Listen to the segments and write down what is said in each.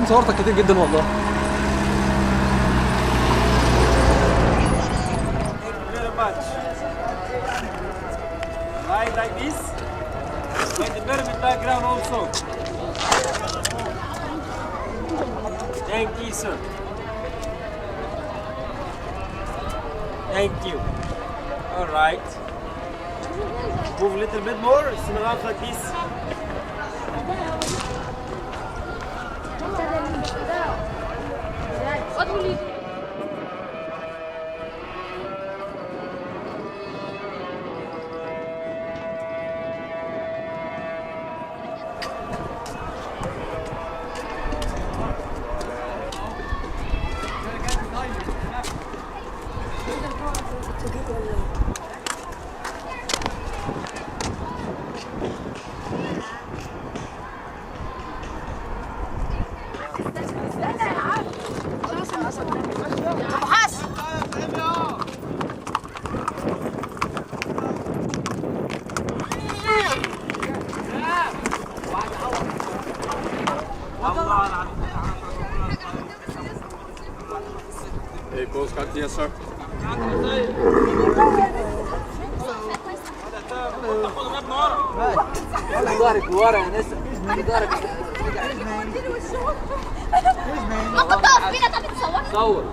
صورتك كتير جدا والله. Like this, and the pyramid background also. Thank you, sir. Thank you. All right. Move a little bit more. Stand like this. What will you do? Hey, boss, got here, sir. ظهرك ورا يا نسا. ظهرك. ما تقطعش فينا. طب تصور. صور.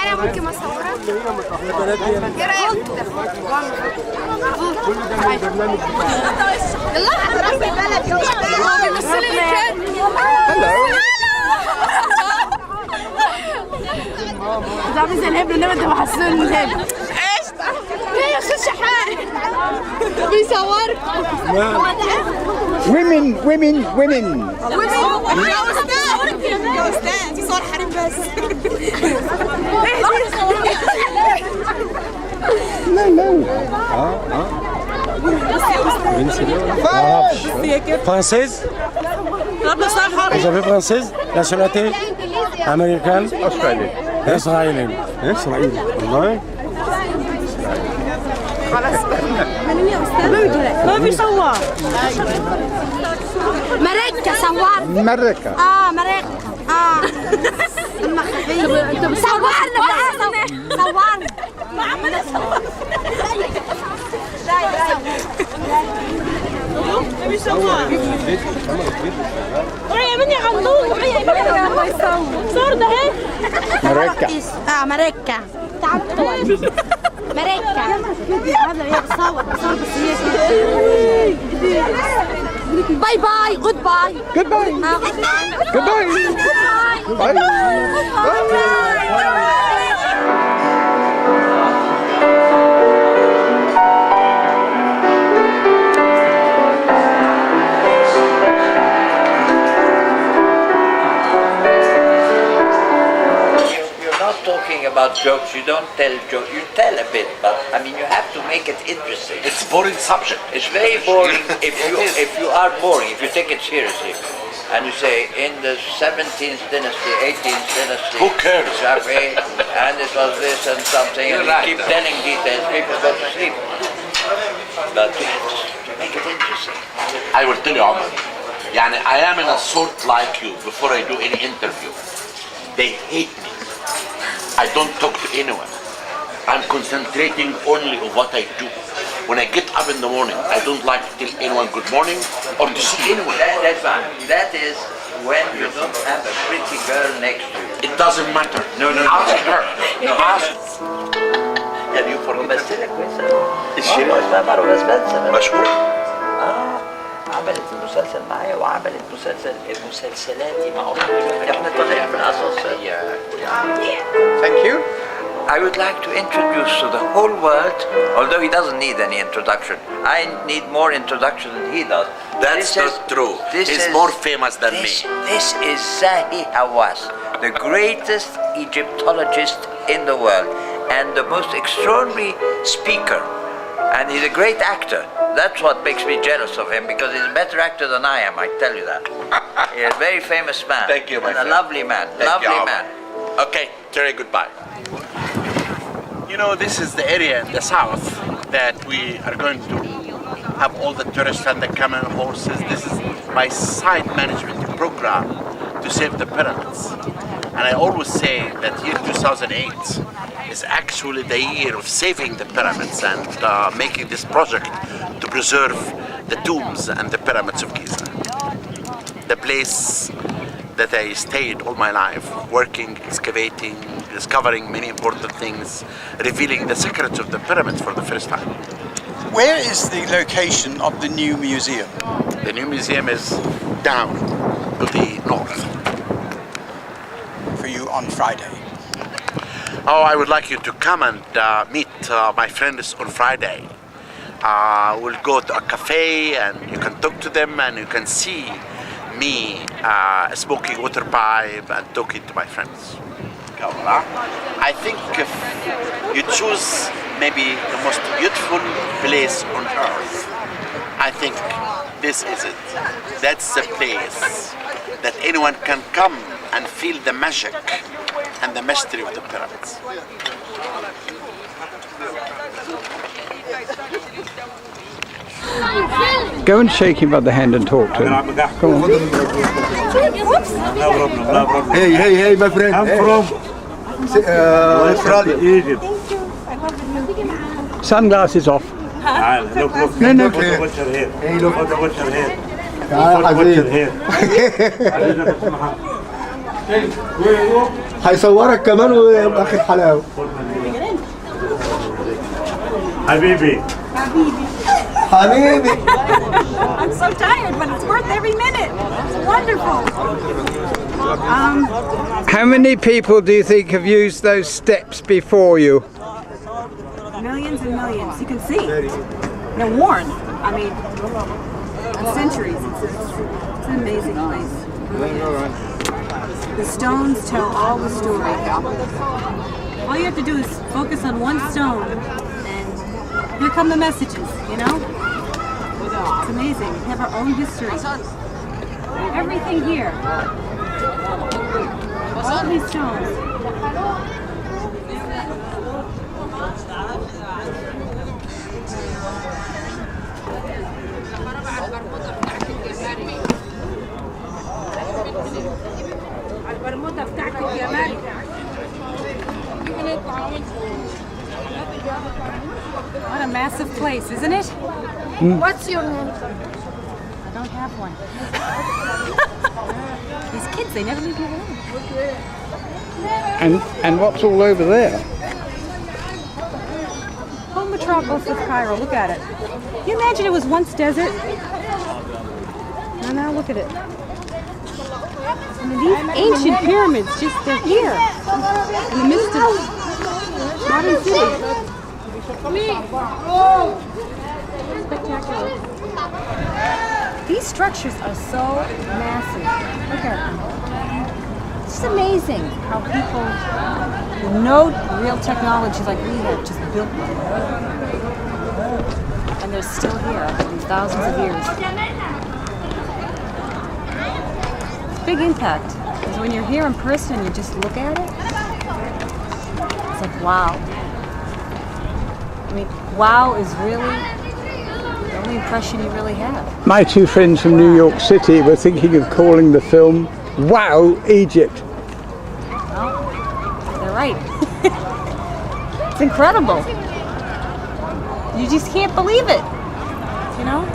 أنا ممكن أصورها؟ إيه رأيك؟ يلا ربي بلد هو بيمثل لي كان تعرفي زي الهبل انما انت محسن الهبل ايش؟ ليه يا أخي شحات؟ بيصورك women يا أستاذ دي صور حريم بس Française? Vous avez française? Nationalité? Américaine? Israélienne. Israélienne. والله؟ ما بيصور مريكا صور مركة مريكا أما خفيف صورنا صورنا ما عملنا صور ما بيصور وعي مني غلطوه وعي مني صور ده ايه مركة مريكا تعال مريكا هذا هي بتصور بس هي باي باي جود باي goodbye goodbye Talking about jokes, you don't tell jokes, you tell a bit, but I mean you have to make it interesting. It's boring subject. It's very boring if you are boring, if you take it seriously. And you say in the 17th dynasty, 18th dynasty, Who cares? And it was this and something, and you keep telling details, people go to sleep. But you have to make it interesting. I will tell you, Omar. Yani, I am in a sort like you before I do any interview. They hate me. I don't talk to anyone. I'm concentrating only on what I do. When I get up in the morning, I don't like to tell anyone good morning or to see anyone. That's fine. That is when you don't have a pretty girl next to you. It doesn't matter. No. Ask her. No. يعني you forget ممثلة كويسة. الشيء اسمها مروة سبنسر. مشهور. عملت مسلسل معايا وعملت مسلسلاتي مع أمي. احنا طالعين من أساس. Thank you. I would like to introduce to the whole world, although he doesn't need any introduction. I need more introduction than he does. That's not true. He's more famous than me. This is Zahi Hawass, the greatest Egyptologist in the world and the most extraordinary speaker. And he's a great actor. That's what makes me jealous of him, because he's a better actor than I am, I tell you that. He's a very famous man. Thank you, my and friend. a lovely man. Lovely man. Okay, Terry, goodbye. You know, this is the area in the south that we are going to have all the tourists and the camel horses. This is my site management program to save the pyramids. And I always say that year 2008 is actually the year of saving the pyramids and making this project to preserve the tombs and the pyramids of Giza. The place that I stayed all my life, working, excavating, discovering many important things, revealing the secrets of the pyramids for the first time. Where is the location of the new museum? The new museum is down to the north. For you on Friday. Oh, I would like you to come and meet my friends on Friday. We'll go to a cafe and you can talk to them and you can see me smoking water pipe and talking to my friends. I think if you choose maybe the most beautiful place on earth, I think this is it. That's the place that anyone can come and feel the magic and the mystery of the pyramids. Go and shake him by the hand and talk to him. Come on. Hey, my friend. I'm from Australia. Egypt. Sunglasses off. Look. No. Put the butcher here. Hey, look. Put the butcher here. تعال Put the butcher حبيبي. here. هيصورك كمان ويبقى اخر حلاوه. حبيبي. حبيبي. I'm so tired, but it's worth every minute. It's wonderful. How many people do you think have used those steps before you? Millions and millions. You can see. They're worn. I mean, centuries. It's an amazing place. The stones tell all the story. All you have to do is focus on one stone, and here come the messages, you know? It's amazing. We have our own history. Everything here. All these stones. What a massive place, isn't it? What's your name? I don't have one. These kids, they never leave me alone. And what's all over there? Whole metropolis of Cairo, look at it. Can you imagine it was once desert? Now look at it. I mean, these ancient pyramids, just they're here. In the midst of modern cities. Spectacular. These structures are so massive. Look at them. It's just amazing how people with no real technology like we have just built them. And they're still here after these thousands of years. It's a big impact. Because when you're here in person and you just look at it, it's like, wow. I mean, wow is really the only impression you really have. My two friends from New York City were thinking of calling the film Wow, Egypt. Well, they're right. It's incredible. You just can't believe it, you know?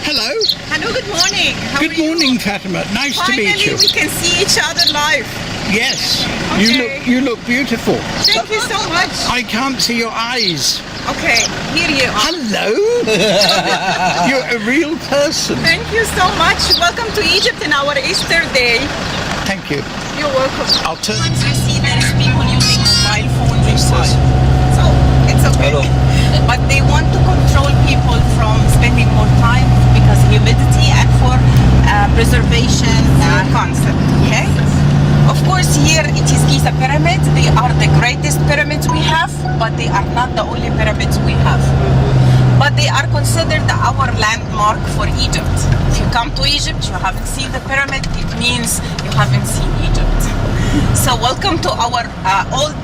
Hello. Hello, good morning. How Good morning, Fatima. Nice to meet you. Finally, we can see each other live. Yes, you look beautiful. Thank you so much. I can't see your eyes. Okay, here you are. Hello. You're a real person. Thank you so much. Welcome to Egypt in our Easter day. Thank you. You're welcome. I'll turn. Once you see there's people using mobile phones inside. So it's okay. Hello. But they want to control people from spending more time because humidity and for preservation concept. Okay. Of course, here it is Giza pyramids. They are the greatest pyramids we have, but they are not the only pyramids we have. But they are considered our landmark for Egypt. If you come to Egypt, you haven't seen the pyramid, it means you haven't seen Egypt. So welcome to our old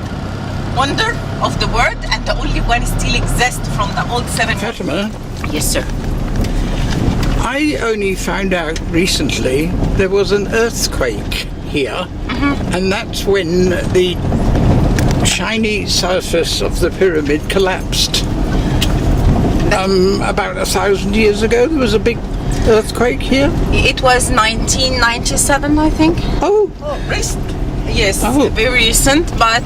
wonder of the world, and the only one still exists from the old seven. Fatima, Yes, sir. I only found out recently there was an earthquake here, and that's when the shiny surface of the pyramid collapsed. About 1,000 years ago, there was a big earthquake here. It was 1997, I think. Oh, Recent. Yes, Oh. very recent, but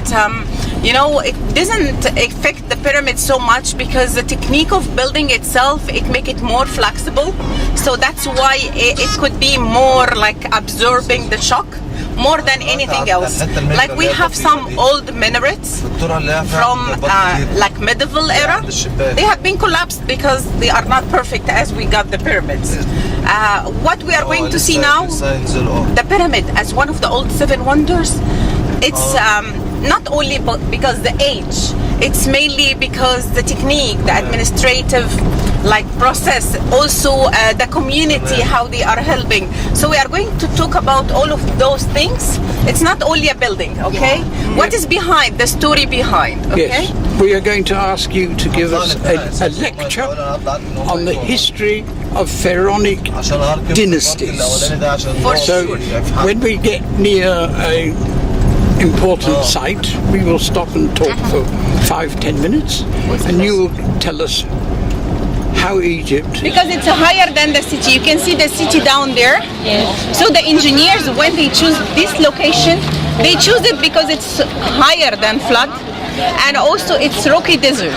you know, it doesn't affect the pyramid so much because the technique of building itself, it make it more flexible. So that's why it could be more like absorbing the shock more than anything else. Like we have some old minarets from like medieval era. They have been collapsed because they are not perfect as we got the pyramids. What we are going to see now, the pyramid as one of the old seven wonders, it's not only because the age, it's mainly because the technique, the administrative like process, also the community, how they are helping. So we are going to talk about all of those things. It's not only a building, okay? What is behind, the story behind, okay? yes. We are going to ask you to give us a lecture on the history of pharaonic dynasties. So when we get near a important site, we will stop and talk for 5-10 minutes, and you will tell us how Egypt. Because it's higher than the city. You can see the city down there. Yes. So the engineers, when they choose this location, they choose it because it's higher than flood, and also it's rocky desert.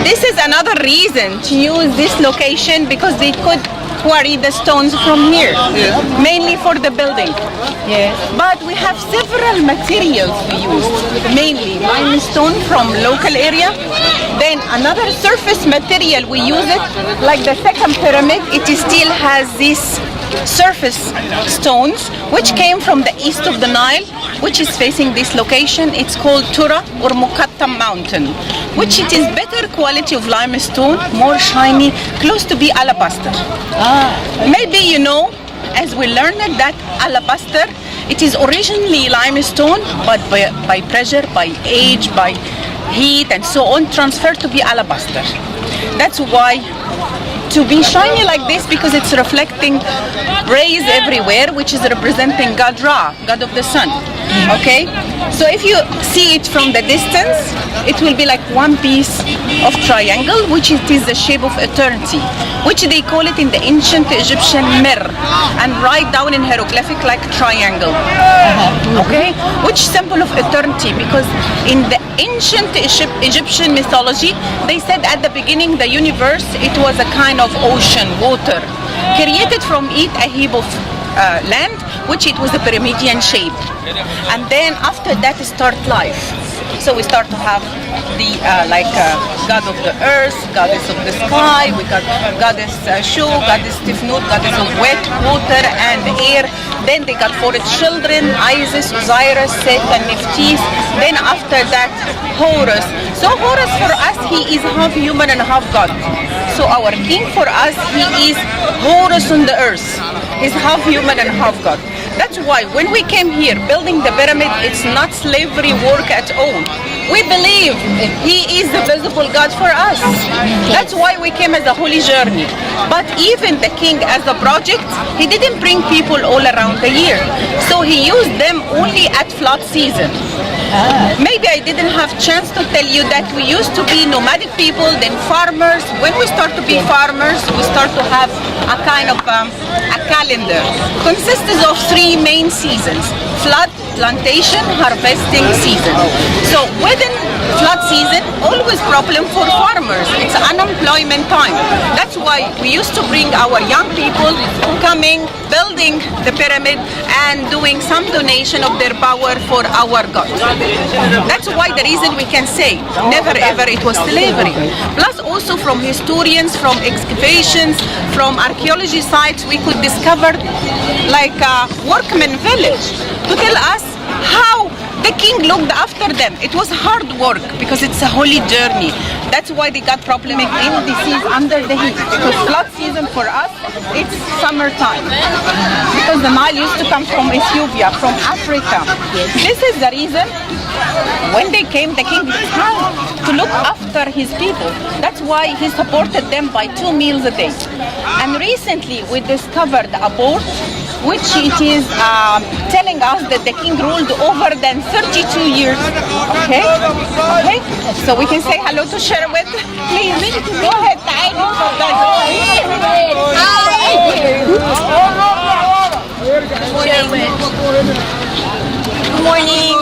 This is another reason to use this location, because they could quarry the stones from here, mainly for the building. Yes. But we have several materials we use, mainly limestone from local area. Then another surface material we use it, like the second pyramid, it still has this surface stones which came from the east of the Nile, which is facing this location. It's called Tura or Mukattam mountain, which it is better quality of limestone, more shiny, close to be alabaster. Maybe you know, as we learned that alabaster, it is originally limestone, but by pressure, by age, by heat and so on, transferred to be alabaster. That's why to be shiny like this, because it's reflecting rays everywhere, which is representing God Ra, God of the sun. Okay, so if you see it from the distance, it will be like one piece of triangle, which it is the shape of eternity, which they call it in the ancient Egyptian mir, and write down in hieroglyphic like triangle. Okay, which symbol of eternity, because in the ancient Egyptian mythology, they said at the beginning the universe, it was a kind of ocean, water, created from it a heap of land, which it was a pyramidian shape, and then after that start life. So we start to have the god of the earth, goddess of the sky, we got goddess Shu, goddess Tifnut, goddess of wet, water and air. Then they got 4 children, Isis, Osiris, Set and Nephthys. Then after that Horus. So Horus for us, he is half human and half god. So our king for us, he is Horus on the earth. He's half human and half god. That's why when we came here building the pyramid, it's not slavery work at all. We believe he is the visible God for us. That's why we came as a holy journey. But even the king as a project, he didn't bring people all around the year. So he used them only at flood season. Maybe I didn't have chance to tell you that we used to be nomadic people, then farmers. When we start to be farmers, we start to have a kind of a calendar. Consists of 3 main seasons: flood, plantation, harvesting season. So within flood season, always problem for farmers. It's unemployment time. That's why we used to bring our young people coming, building the pyramid and doing some donation of their power for our God. That's why the reason we can say never ever it was slavery. Plus also from historians, from excavations, from archaeology sites, we could discover like a workman village to tell us how the king looked after them. It was hard work because it's a holy journey. That's why they got problem in disease under the heat. Because flood season for us, it's summertime. Because the Nile used to come from Ethiopia, from Africa. This is the reason when they came, the king had to look after his people. That's why he supported them by 2 meals a day. And recently we discovered a board which it is telling us that the king ruled over than 32 years. Okay? Okay? So we can say hello to Sherwette. Please, go ahead. Good morning.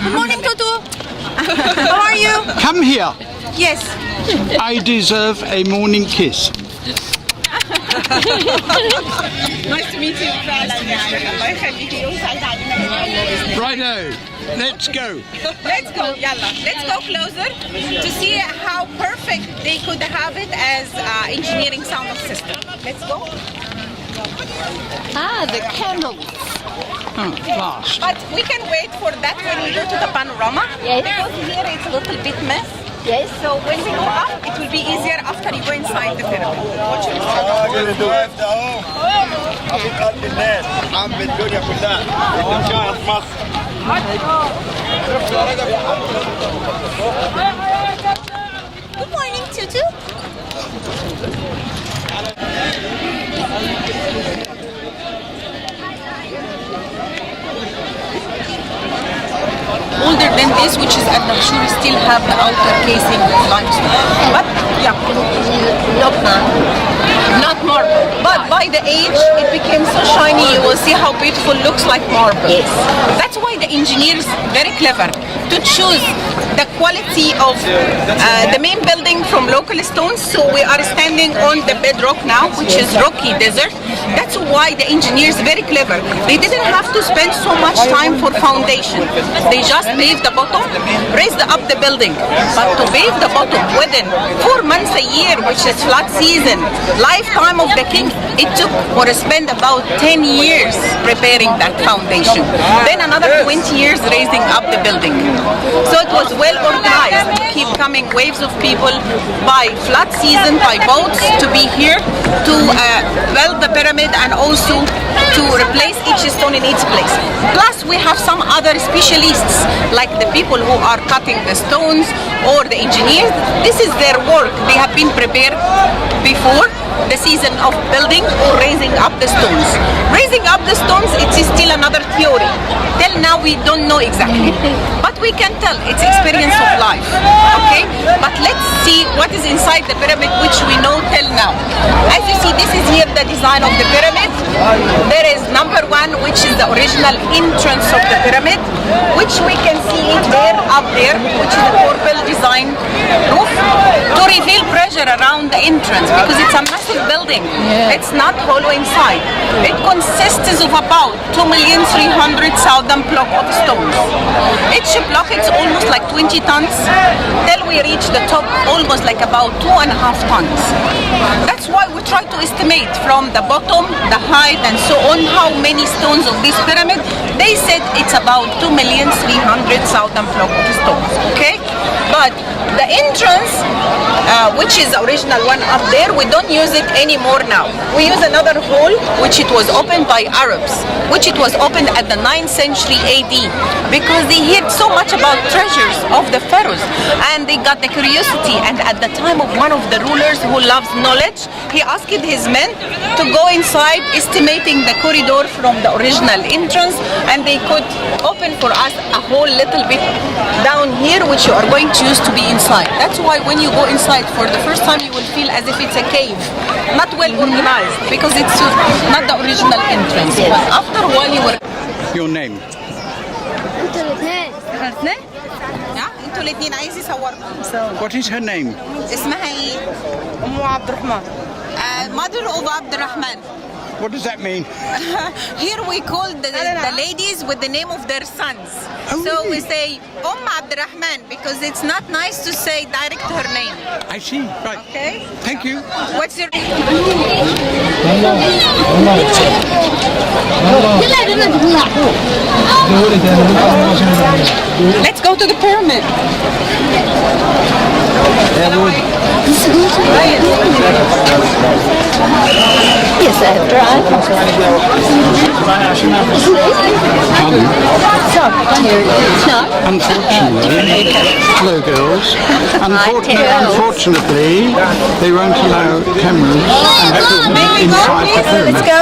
Good morning, Tutu. How are you? Come here. Yes. I deserve a morning kiss. Nice to meet you. Righto, let's go. Let's go, yalla. Let's go closer to see how perfect they could have it as engineering sound system. Let's go. Ah, the camels. Oh, fast. But we can wait for that when we go to the panorama. Yes. Because here it's a little bit mess. Yes. So when we go up, it will be easier after you go inside the pyramid. What should we Good morning, Tutu. older than this, which is at Djoser, still have the outer casing of limestone. But yeah, not marble. But by the age, it became so shiny. You will see how beautiful it looks like marble. Yes. That's why the engineers very clever to choose the quality of the main building from local stones. So we are standing on the bedrock now, which is rocky desert. That's why the engineers very clever. They didn't have to spend so much time for foundation. They just paved the bottom, raised up the building. But to pave the bottom within 4 months a year, which is flood season, lifetime of the king, it took or spent about 10 years preparing that foundation. Then another 20 years raising up the building. So it was well organized to keep coming waves of people by flood season, by boats to be here to build the pyramid and also to replace each stone in its place. Plus we have some other specialists like the people who are cutting the stones or the engineers. This is their work. They have been prepared before the season of building or raising up the stones. Raising up the stones, it is still another theory. Till now we don't know exactly. But we can tell it's experience of life. Okay? But let's see what is inside the pyramid, which we know till now. As you see, this is here the design of the pyramid. There is number 1, which is the original entrance of the pyramid, which we can see it there, up there, which is a corbel design roof to reveal pressure around the entrance because it's a massive building. Yeah. It's not hollow inside. It consists of about 2,300,000 blocks of stones. Each block is almost like 20 tons till we reach the top, almost like about 2.5 tons. That's why we try to estimate from the bottom, the height, and so on, how many stones of this pyramid. They said it's about 2,300,000 blocks of stones. Okay, but the entrance, which is the original one up there, we don't use it anymore now. We use another hole, which it was opened by Arabs, which it was opened at the 9th century AD, because they heard so much about treasures of the pharaohs, and they got the curiosity. And at the time of one of the rulers who loves knowledge, he asked his men to go inside, estimating the corridor from the original original entrance, and they could open for us a whole little bit down here, which you are going to use to be inside. That's why when you go inside for the first time, you will feel as if it's a cave, not well organized, because it's not the original entrance. But after a while, you will. Your name? انتوا الاثنين عايز يصوركم. What is her name? اسمها ايه؟ ام عبد الرحمن. Mother of عبد الرحمن. What does that mean? Here we call the ladies with the name of their sons. Oh, so really? we say Abd Rahman because it's not nice to say direct her name. I see. Right. Okay. Thank you. What's your name? Let's go to the pyramid. Yes, after Unfortunately, hello girls. Unfortunately, they won't allow cameras inside the pyramid. Let's go.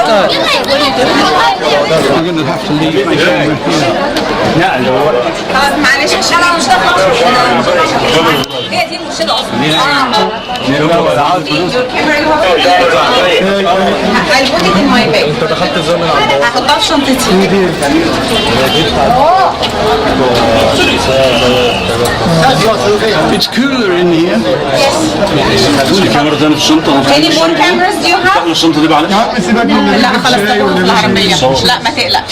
I'm going to have to leave my camera here. معلش عشان انا مش هي دي المشكله اصلا. I'll put it in my bag. هحطها في شنطتي. It's cooler in here. Any more cameras do you have? لا خلاص تاخدهم في العربية. لا ما تقلقش.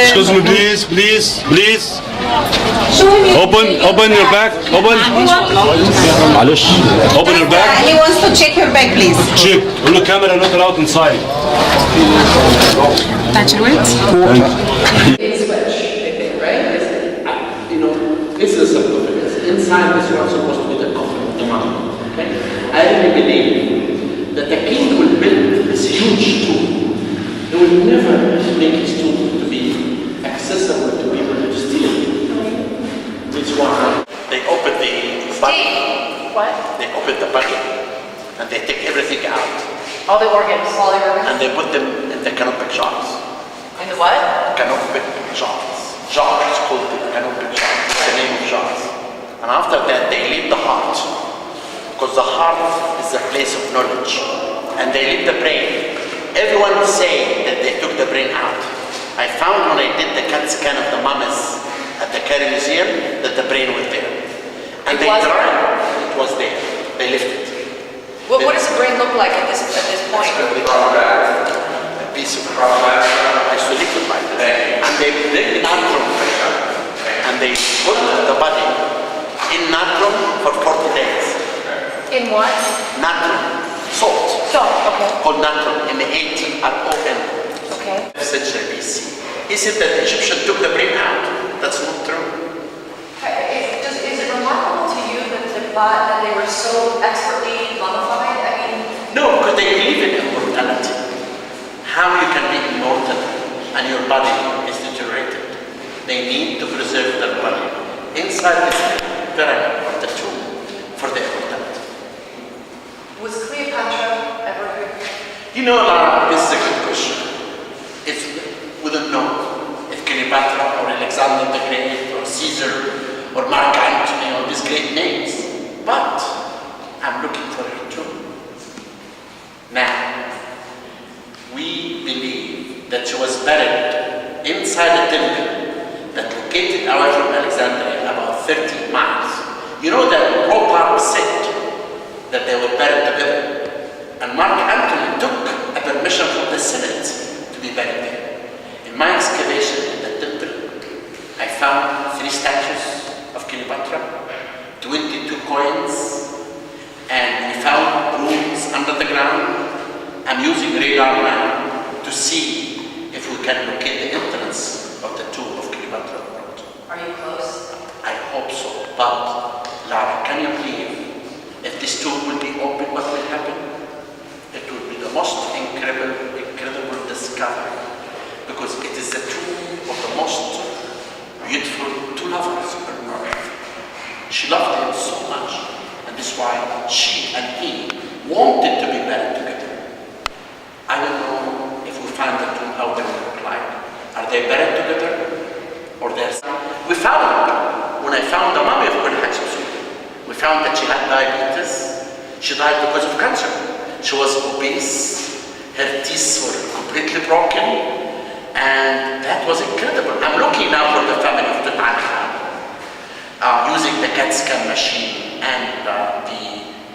Excuse me, please. Open your bag. Open your bag. He wants to check your bag, please. Check. On the camera, not allowed inside. Touch your weight. This is a sarcophagus. Inside this was supposed to be the coffin, the mummy. Okay? I really believe that the king will build this huge tomb. He will never make his tomb to be accessible to people who steal it. That's why they open the body. What? They open the body and they take everything out. All the organs, And they put them in the canopic jars. In the what? Canopic jars. Jars called the canopic jars. It's the name of jars. And after that they leave the heart. Because the heart is the place of knowledge. And they leave the brain. Everyone is saying that they took the brain out. I found when I did the CAT scan of the mummies at the Cairo Museum that the brain was there. And they tried. It was there. They left it. What does the brain look like at this point? A piece of isolated by it. And they bring the natron and they put the body in natron for 40 days. In what? Natron. Salt. Salt, okay. Called natron. N-A-T-R-O-N. Okay. Century BC. He said that the Egyptian took the brain out. That's not true. Is it remarkable to you that they were so expertly mummified? I mean, No, because they believe in immortality. How you can be immortal and your body is deteriorated? They need to preserve their body inside this pyramid or the tomb for their immortality. was Cleopatra ever here? You know, Lara, this is a good question. We don't know if Cleopatra or Alexander the Great or Caesar or Mark Antony or these great names, but I'm looking for her too. Now, we believe that she was buried inside a temple that located away from Alexandria about 30 miles. You know that Pope said that they were buried together, and Mark Antony took a permission from the Senate to be buried there. In my excavation in the temple, I found 3 statues of Cleopatra, 22 coins, and we found rooms under the ground. I'm using radar now to see if we can locate the entrance of the tomb of Cleopatra. Are you close? I hope so, but Lara, can you believe if this tomb will be open, what will happen? It will be the most incredible discovery, because it is the tomb of the most beautiful two lovers on earth. She loved him so much, and that's why she and he wanted to be buried together. I don't know if we find the tomb, how they will they buried together? Or they're... We found, when I found the mummy of Queen Hatshepsut, we found that she had diabetes. She died because of cancer. She was obese, her teeth were completely broken, and that was incredible. I'm looking now for the family of Tutankhamun, using the CAT scan machine and the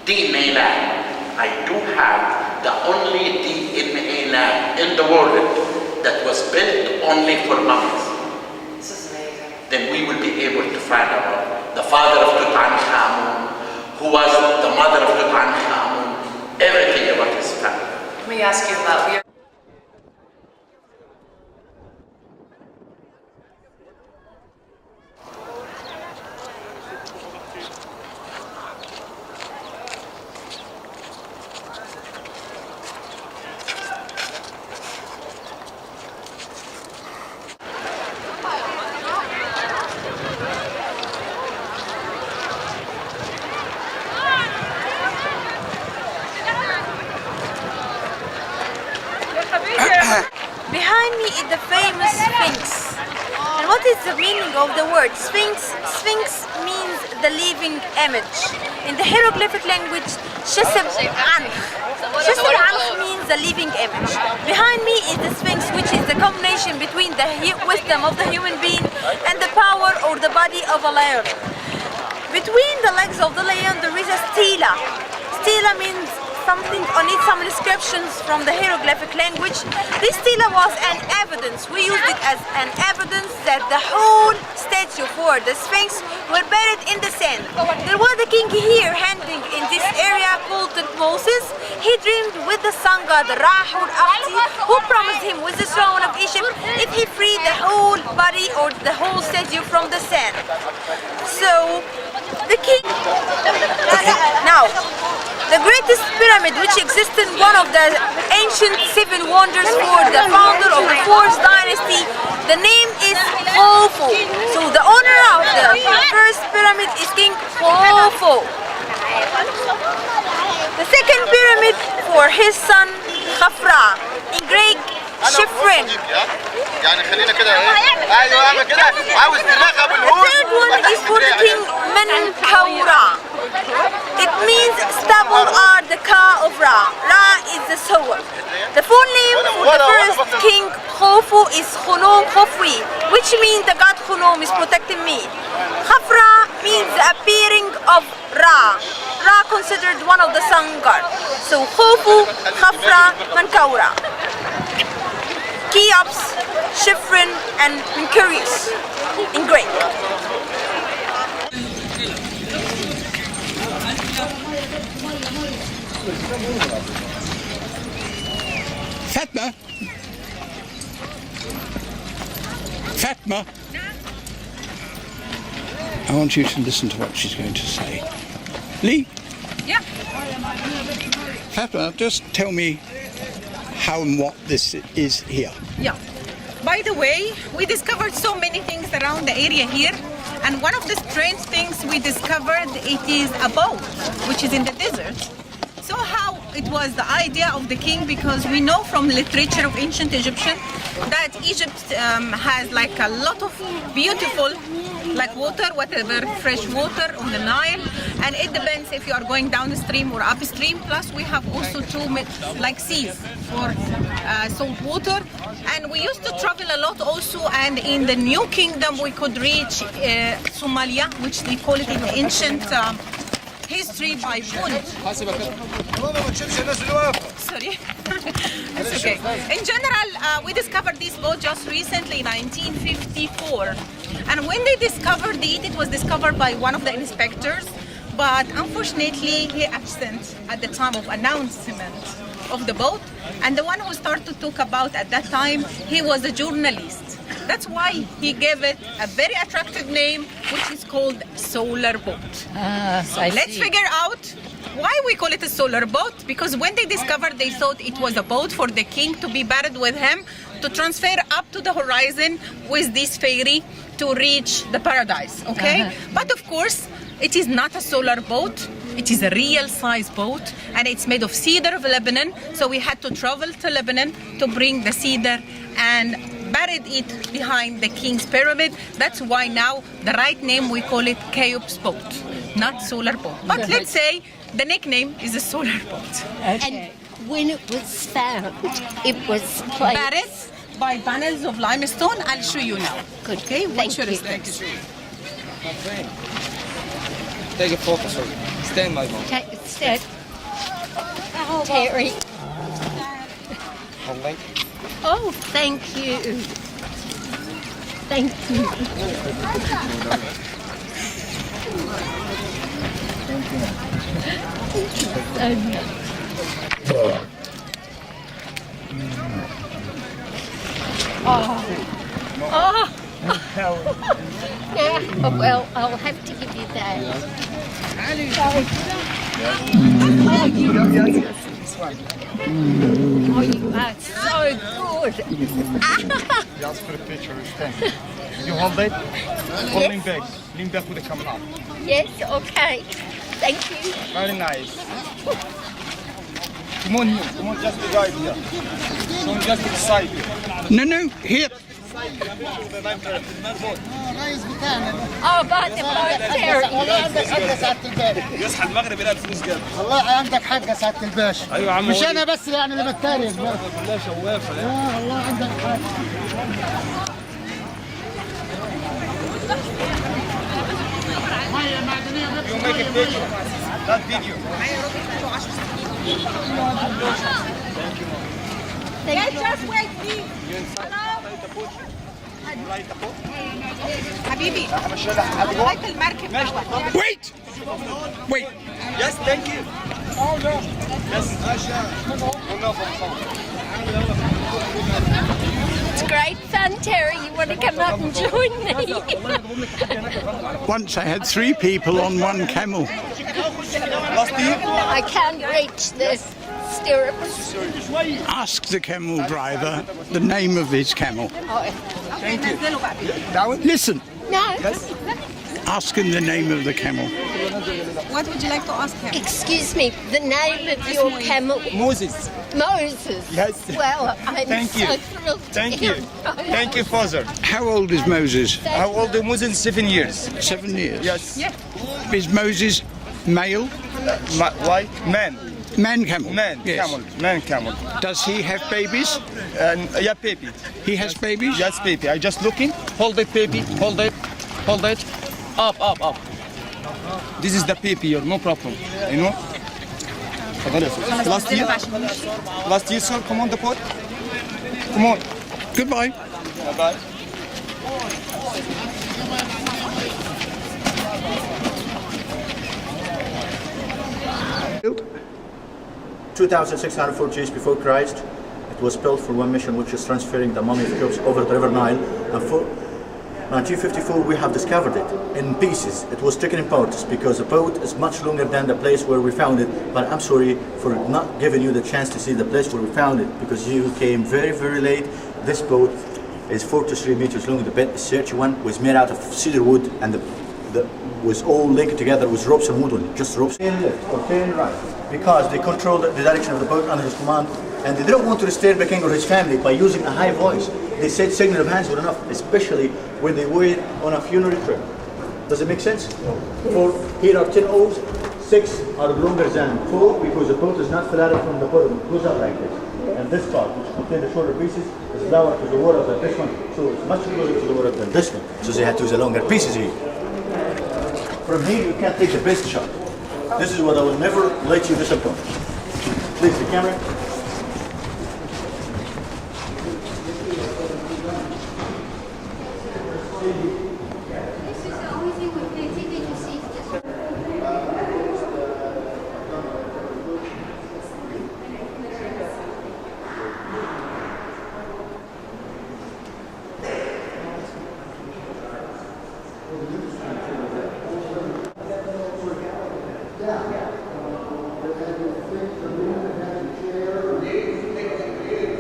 DNA lab. I do have the only DNA lab in the world that was built only for mummies. This is amazing. Then we will be able to find out the father of Tutankhamun, who was the mother of Tutankhamun, everything about his family. Let me ask you about... Behind me is the famous Sphinx. And what is the meaning of the word Sphinx? Sphinx means the living image. In the hieroglyphic language, Sheseb-Ankh. Sheseb-Ankh means the living image. Behind me is the Sphinx, which is the combination between the wisdom of the human being and the power or the body of a lion. Between the legs of the lion there is a stela. Stela means something on it, some inscriptions from the hieroglyphic language. This stela was an evidence. We used it as an evidence that the whole statue for the Sphinx were buried in the sand. There was a king here handing in this area called Moses. He dreamed with the sun god Ra who promised him with the throne of Egypt if he freed the whole body or the whole statue from the sand. So the king... Now, the greatest pyramid which existed, one of the ancient seven wonders for the founder of the 4th dynasty, the name is Khufu. So the owner of the first pyramid is King Khufu. The second pyramid for his son Khafra, in Greek Shifrin. The third one is for the king Menkaura. It means stubble are the Ka of Ra. Ra is the sower. The full name for the first king Khufu is Khunom Khufwi, which means the god Khunom is protecting me. Khafra means the appearing of Ra. Ra considered one of the sun gods. So Khufu, Khafra, Menkaura. Cheops, Shifrin, and Mercurius in Greek. Fatma? Fatma? I want you to listen to what she's going to say. Lee? Yeah. Fatma, just tell me how and what this is here. Yeah. By the way, we discovered so many things around the area here, and one of the strange things we discovered, it is a boat, which is in the desert. So how it was the idea of the king, because we know from literature of ancient Egyptian that Egypt has like a lot of beautiful like water, whatever, fresh water on the Nile, and it depends if you are going downstream or upstream. Plus we have also two like seas for salt water, and we used to travel a lot also, and in the New Kingdom we could reach Somalia, which they call it in ancient history by boat. Sorry. It's okay. In general, we discovered this boat just recently, 1954. And when they discovered it, it was discovered by one of the inspectors. But unfortunately, he absent at the time of announcement of the boat. And the one who started to talk about at that time, he was a journalist. That's why he gave it a very attractive name, which is called solar boat. So let's figure out why we call it a solar boat. Because when they discovered, they thought it was a boat for the king to be buried with him, to transfer up to the horizon with this ferry to reach the paradise, okay? But of course, it is not a solar boat. It is a real size boat, and it's made of cedar of Lebanon. So we had to travel to Lebanon to bring the cedar and buried it behind the king's pyramid. That's why now the right name we call it Cheops pot, not solar pot. But let's say the nickname is a solar pot. And when it was found, it was placed... Buried by panels of limestone. I'll show you now. Good. Okay, watch your steps. Take a focus. Stand, my mom. Take a step. Terry. Oh, thank you. Thank you. Yeah, well, I'll have to give you that. Oh, you are so good. Just for a picture, thank you. You hold it? Hold lean back. Lean back with the camera. Yes, okay. Thank you. Very nice. Come on, just the right here. Don't just to the side. No, here. Oh, but the Terry. يصحى المغرب يلاقي الفلوس جاب. والله عندك حق يا سعادة الباشا. ايوه يا عم. مش انا بس يعني اللي بتريق. والله شوافه يعني. والله عندك حق. You make a picture. That video. Let's just wait, please. حبيبي لغاية المركب. Wait. Yes, thank you. Oh no. Yes. It's great fun, Terry. You want to come up and join me? Once I had 3 people on one camel. I can't reach this stirrups. Ask the camel driver the name of his camel. Listen. No. Ask him the name of the camel. What would you like to ask him? Excuse me, the name of your camel? Moses. Moses. Yes. Well, I'm Thank you. so thrilled to Thank hear. you. Thank you, Father. How old is Moses? How old is Moses? 7 years. 7 years? Yes. Is Moses male? Why? Man. Man camel? Man Yes. camel. Man camel. Does he have babies? Yeah, baby. He has babies? Yes, baby. I just looking. Hold it, baby. Hold it. Hold it. Up. This is the baby here. No problem. You know? Last year, sir. Come on, the pot. Come on. Goodbye. Bye. 2,604 years before Christ, it was built for one mission, which is transferring the mummy of Cheops over the River Nile. And for 1954, we have discovered it in pieces. It was taken in parts because the boat is much longer than the place where we found it. But I'm sorry for not giving you the chance to see the place where we found it because you came very, very late. This boat is 43 meters long. The bed is 31, was made out of cedar wood, and was all linked together with ropes and wood on it, just ropes. 10 left or 10 right, because they controlled the direction of the boat under his command, and they didn't want to disturb the king or his family by using a high voice. They said signal of hands were enough, especially when they were on a funeral trip. Does it make sense? Here are 10 O's, 6 are longer than 4 because the boat is not flat from the bottom, it goes up like this. And this part, which contains the shorter pieces, is lower to the water than this one, so it's much closer to the water than this one. So they had to use the longer pieces here. From here you can't take the best shot. This is what I will never let you disappoint. Please, the camera.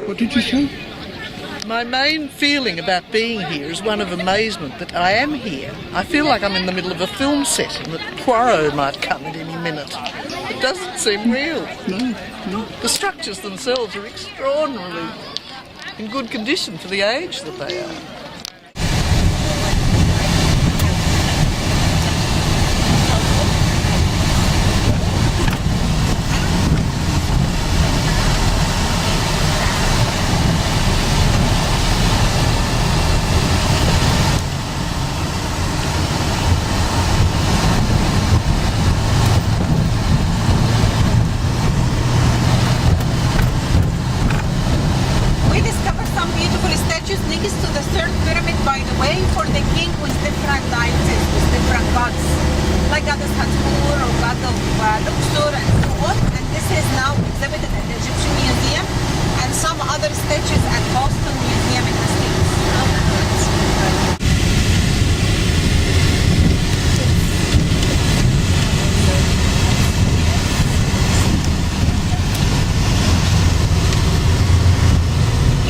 What did you say? My main feeling about being here is one of amazement that I am here. I feel like I'm in the middle of a film set and that Poirot might come at any minute. It doesn't seem real. No. The structures themselves are extraordinarily in good condition for the age that they are. Djoser and so on, and this is now exhibited in the Egyptian Museum and some other statues at Boston Museum in the States.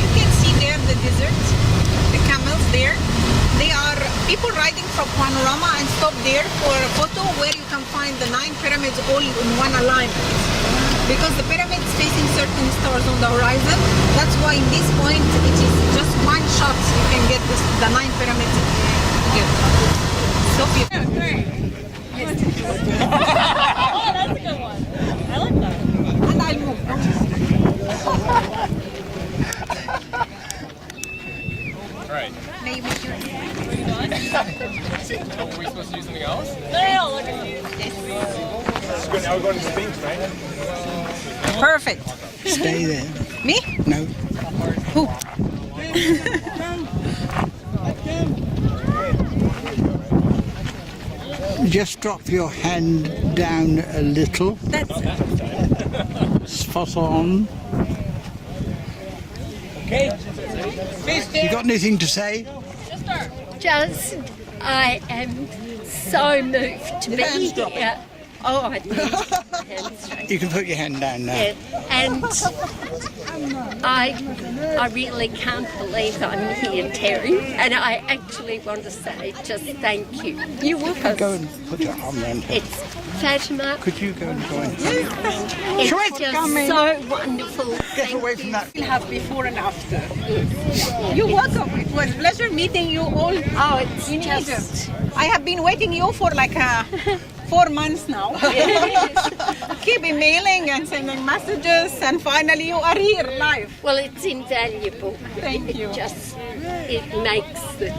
You can see there the desert, the camels there. They are people riding from Panorama and stop there for a photo where you can find the 9 pyramids all in one alignment. Because the pyramids facing certain stars on the horizon, that's why in this point it is just one shot you can get this, the 9 pyramids together. So beautiful. Yes. That's a good one. I like that. And I'll move. Alright. Maybe you Are we supposed to do something else? No, look at you. Now we're going to Sphinx, right? Perfect. Stay there. Me? No. Who? Just drop your hand down a little. That's Spot on. Okay. You got anything to say? Just, I am so moved to be here. Oh, I did. Hands straight. You can put your hand down now. Yeah. And I really can't believe I'm here, Terry. And I actually want to say just thank you. You will go and put your arm around her. It's Fatima. Could you go and join? It's Sherwette, just come in. so wonderful. Get away from that. We'll have before and after. You're welcome. It was a pleasure meeting you all. Oh, it's in just... Egypt. I have been waiting you for like 4 months now. Keep emailing and sending messages, and finally you are here live. Well, it's invaluable. Thank you. It makes the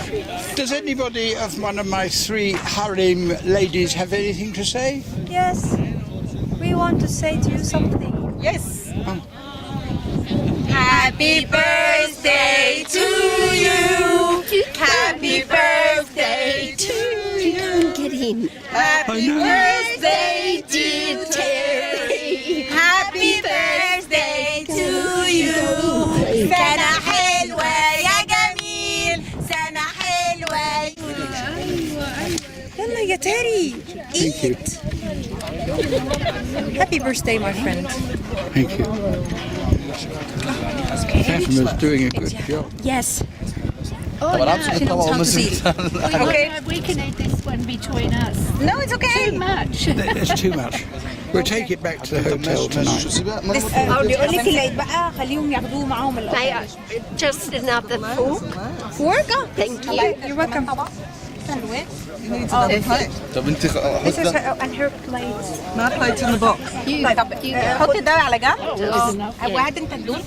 trip. Does anybody of one of my 3 harem ladies have anything to say? Yes, we want to say to you something. Yes. Oh. Happy birthday to you. Happy birthday to you. Get in. Happy birthday, dear Terry. Happy birthday to you. سنة حلوة يا جميل. سنة حلوة. يلا يا تيري. Eat. Happy birthday, my friend. Thank you. Fatima's doing a good job. Yes. Oh, Okay. we can eat this one between us. No, it's okay. Too much. It's too much. We'll take it back to the hotel tonight. بيقول لك اللي يتبقى خليهم ياخدوه معاهم Just another fork. Fork? Thank you. You're welcome. طب انت This is her and her plate. My plate's in the box. طب حط ده على جنب. وهات انت الدول.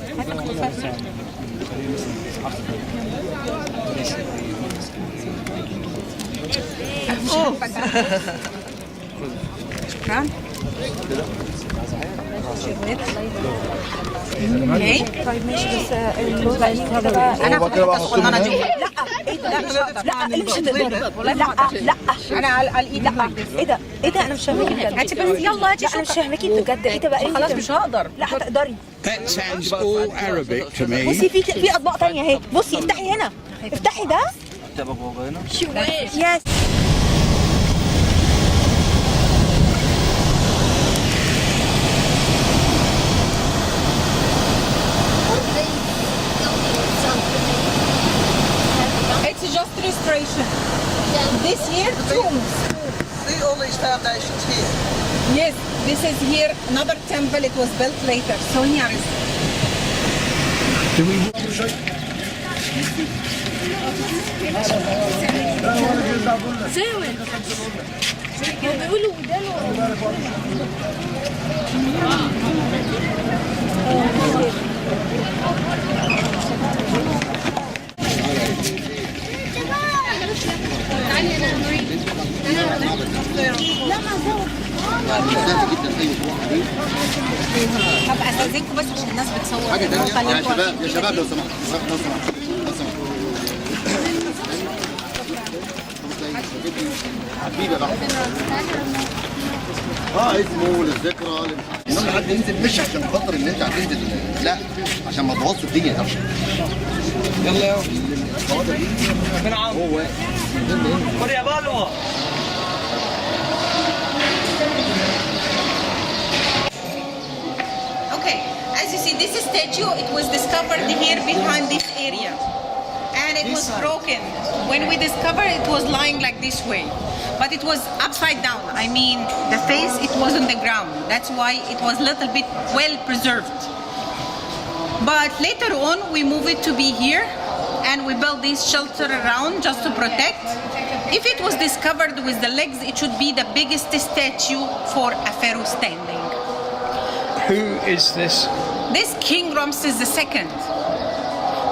شكرا. طيب ماشي بس انا هحط الصغننه دي. لا ايه ده مش هقدر. لا اللي مش هتقدر. لا لا انا على الايد. لا ايه ده انا مش فاهماكي بجد. هاتي بس يلا هاتي. انا مش فاهماكي بجد. ايه ده بقى؟ خلاص مش هقدر. لا هتقدري. That sounds all Arabic to me. بصي في اطباق تانية اهي. بصي افتحي هنا. افتحي ده. يس. It's just restoration. This year, tombs. See all these foundations here? Yes, this is here. Another temple. It was built later. So here is. Do we? هبقى استاذنكم بس عشان الناس بتصور. حاجه ثانيه يا شباب يا شباب لو سمحت لو سمحت لو سمحت حبيبي بقى اسمه للذكرى انما حد ينزل مش عشان خاطر ان انت هتنزل لا عشان ما تبوظش الدنيا طبعا يلا يا فين عم هو خد يا بالو Okay, as you see, this statue, it was discovered here behind this area. And it was broken. When we discovered it was lying like this way. But it was upside down. I mean, the face, it was on the ground. That's why it was a little bit well preserved. But later on, we moved it to be here. And we built this shelter around just to protect. If it was discovered with the legs, it should be the biggest statue for a pharaoh standing. Who is this? This King Ramses II,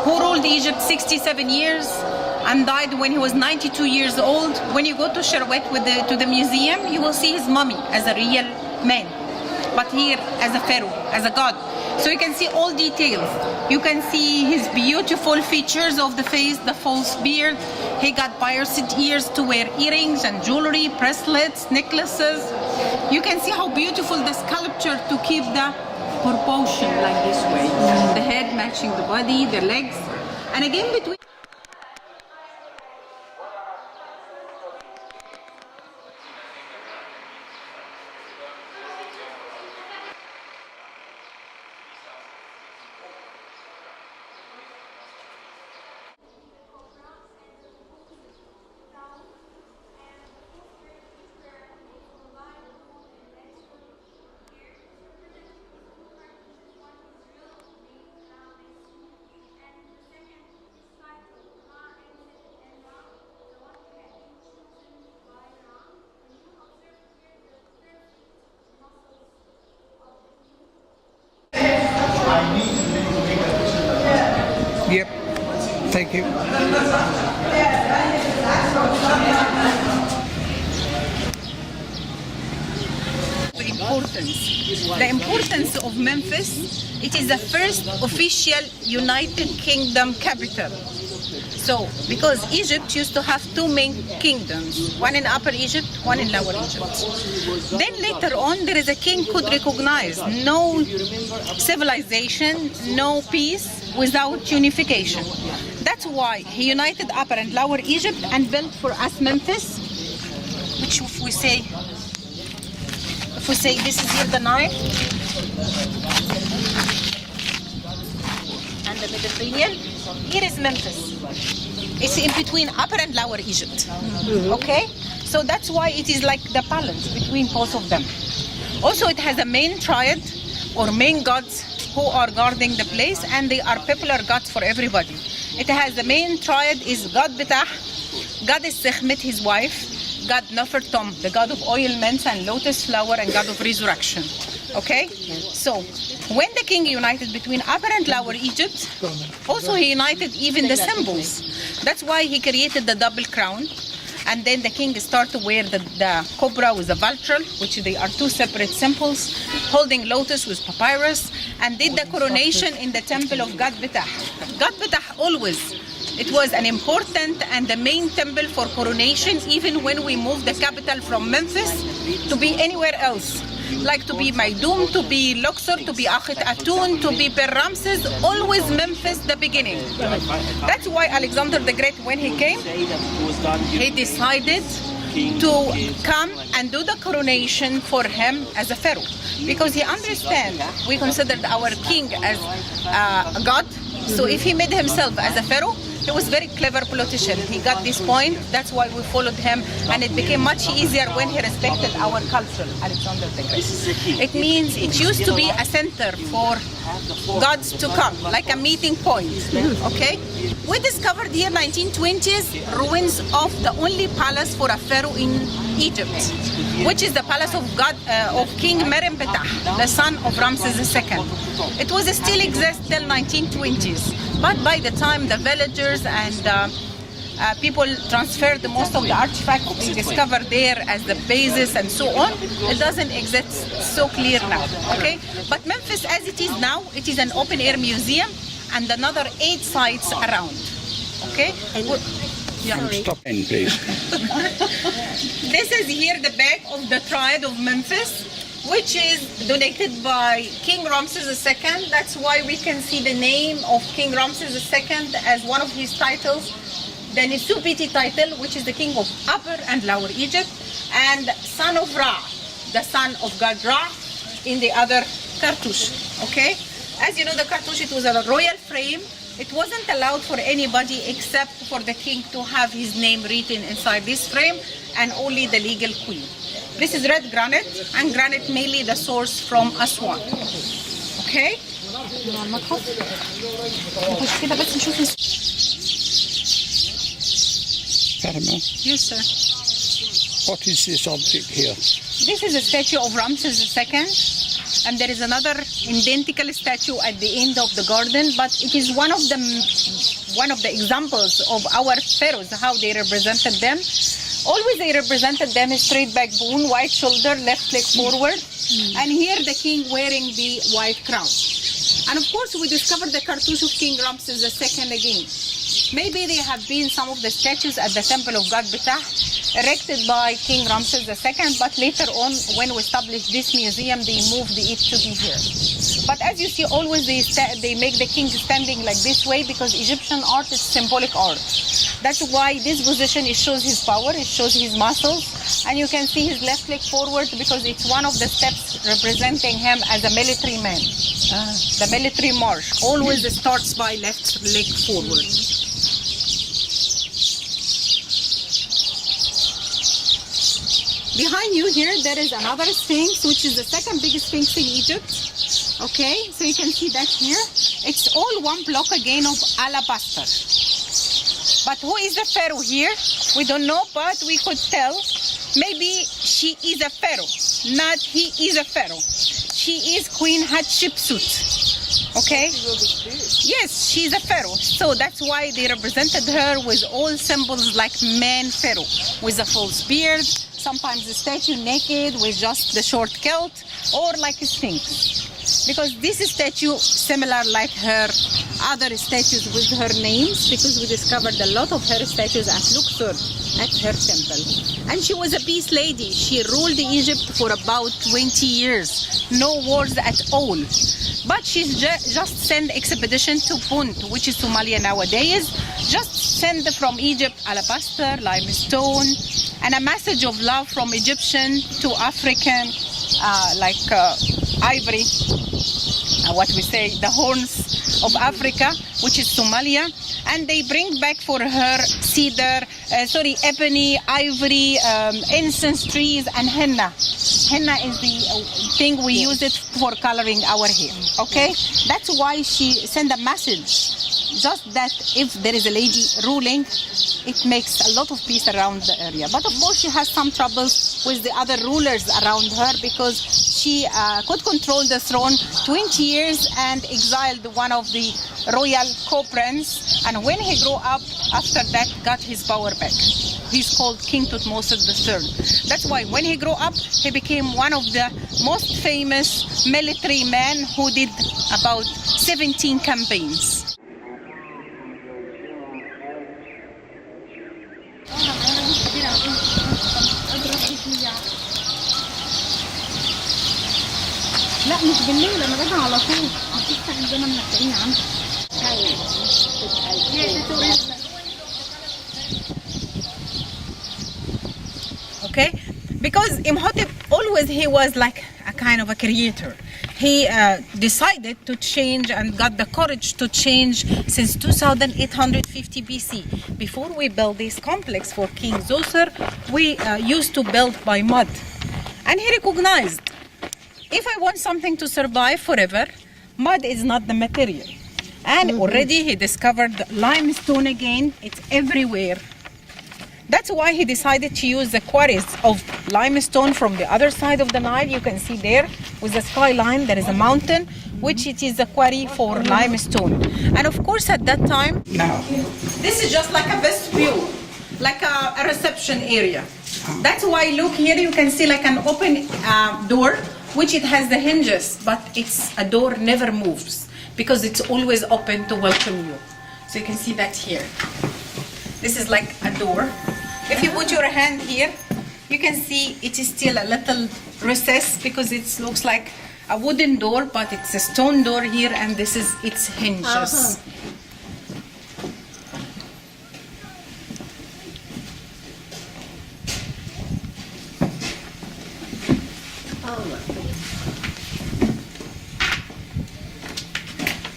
who ruled Egypt 67 years and died when he was 92 years old. When you go to Sherwette to the museum, you will see his mummy as a real man, but here as a pharaoh, as a god. So you can see all details. You can see his beautiful features of the face, the false beard. He got pierced ears to wear earrings and jewelry, bracelets, necklaces. You can see how beautiful the sculpture to keep the proportion like this way. The head matching the body, the legs. And again between Yep. Thank you. The importance of Memphis, it is the first official United Kingdom capital. So, because Egypt used to have two main kingdoms, one in Upper Egypt, one in Lower Egypt. Then later on, there is a king could recognize no civilization, no peace without unification. That's why he united Upper and Lower Egypt and built for us Memphis, which if we say this is here the Nile and the Mediterranean, here is Memphis. It's in between Upper and Lower Egypt. Okay? So that's why it is like the balance between both of them. Also, it has a main triad or main gods who are guarding the place, and they are popular gods for everybody. It has the main triad is God Betah, Goddess Sekhmet, his wife, God Nefertom, the god of oilments and lotus flower and god of resurrection. Okay? So, when the king united between Upper and Lower Egypt, also he united even the symbols. That's why he created the double crown. And then the king started to wear the cobra with the vulture, which they are two separate symbols, holding lotus with papyrus, and did the coronation in the temple of God Betah. God Betah always, it was an important and the main temple for coronation, even when we moved the capital from Memphis to be anywhere else. Like to be Maydum, to be Luxor, to be Akhet Atun, to be Per Ramses, always Memphis the beginning. That's why Alexander the Great, when he came, he decided to come and do the coronation for him as a pharaoh. Because he understands, we considered our king as a god, so if he made himself as a pharaoh, He was a very clever politician. He got this point. That's why we followed him, and it became much easier when he respected our culture, Alexander the Great. It means it used to be a center for gods to come, like a meeting point. Okay? We discovered here 1920s ruins of the only palace for a pharaoh in Egypt, which is the palace of King Merempetah, the son of Ramses II. It was still exist till 1920s, but by the time the villagers and people transferred most of the artifacts we discovered there as the basis and so on, it doesn't exist so clear now. Okay, but Memphis, as it is now, it is an open-air museum and another 8 sites around. Okay. Stop in, please. This is here the back of the Triad of Memphis, which is donated by King Ramses II. That's why we can see the name of King Ramses II as one of his titles. The Nisupiti title, which is the king of Upper and Lower Egypt, and son of Ra, the son of God Ra, in the other cartouche. Okay? As you know, the cartouche, it was a royal frame. It wasn't allowed for anybody except for the king to have his name written inside this frame, and only the legal queen. This is red granite, and granite mainly the source from Aswan. Okay? Fatima? Yes, sir. What is this object here? This is a statue of Ramses II, and there is another identical statue at the end of the garden, but it is one of the examples of our pharaohs, how they represented them. Always they represented them straight backbone, white shoulder, left leg forward, and here the king wearing the white crown. And of course we discovered the cartouche of King Ramses II again. Maybe there have been some of the statues at the temple of God Betah erected by King Ramses II, but later on when we established this museum they moved it to be here. But as you see, always they make the king standing like this way because Egyptian art is symbolic art. That's why this position, it shows his power, it shows his muscles, and you can see his left leg forward because it's one of the steps representing him as a military man. The military march always starts by left leg forward. Behind you here, there is another sphinx, which is the second biggest sphinx in Egypt. Okay, so you can see that here. It's all one block again of alabaster. But who is the pharaoh here? We don't know, but we could tell. Maybe she is a pharaoh, not he is a pharaoh. She is Queen Hatshepsut. Okay? Yes, she's a pharaoh. So that's why they represented her with all symbols like man pharaoh, with a false beard, sometimes the statue naked with just the short kilt, or like a sphinx. Because this statue similar like her other statues with her names, because we discovered a lot of her statues at Luxor, at her temple. And she was a peace lady. She ruled Egypt for about 20 years. No wars at all. But she just sent expedition to Punt, which is Somalia nowadays. Just send from Egypt alabaster, limestone, and a message of love from Egyptian to African, ivory, what we say, the horns of Africa, which is Somalia, and they bring back for her ebony, ivory, incense trees, and henna. Henna is the thing we use it for coloring our hair, okay? That's why she sent a message, just that if there is a lady ruling, it makes a lot of peace around the area. But of course she has some troubles with the other rulers around her because she could control the throne 20 years and exiled one of the royal co-prince, and when he grew up, after that got his power back. He's called King Tutmosis III. That's why when he grew up, he became one of the most famous military men who did about 17 campaigns. لا مش بالليل، انا راجعه على طول. لسه عندنا منقعين عنها. Okay, because Imhotep always he was like a kind of a creator. he decided to change and got the courage to change since 2850 BC. Before we built this complex for King Djoser, we used to build by mud. And he recognized, if I want something to survive forever, mud is not the material. And already he discovered limestone again, it's everywhere. That's why he decided to use the quarries of limestone from the other side of the Nile. You can see there with the skyline, there is a mountain, which it is a quarry for limestone. And of course at that time, this is just like a vestibule, like a reception area. That's why, look here, you can see like an open door, which it has the hinges, but it's a door never moves because it's always open to welcome you. So you can see that here. This is like a door. If you put your hand here, you can see it is still a little recess because it looks like a wooden door, but it's a stone door here, and this is its hinges.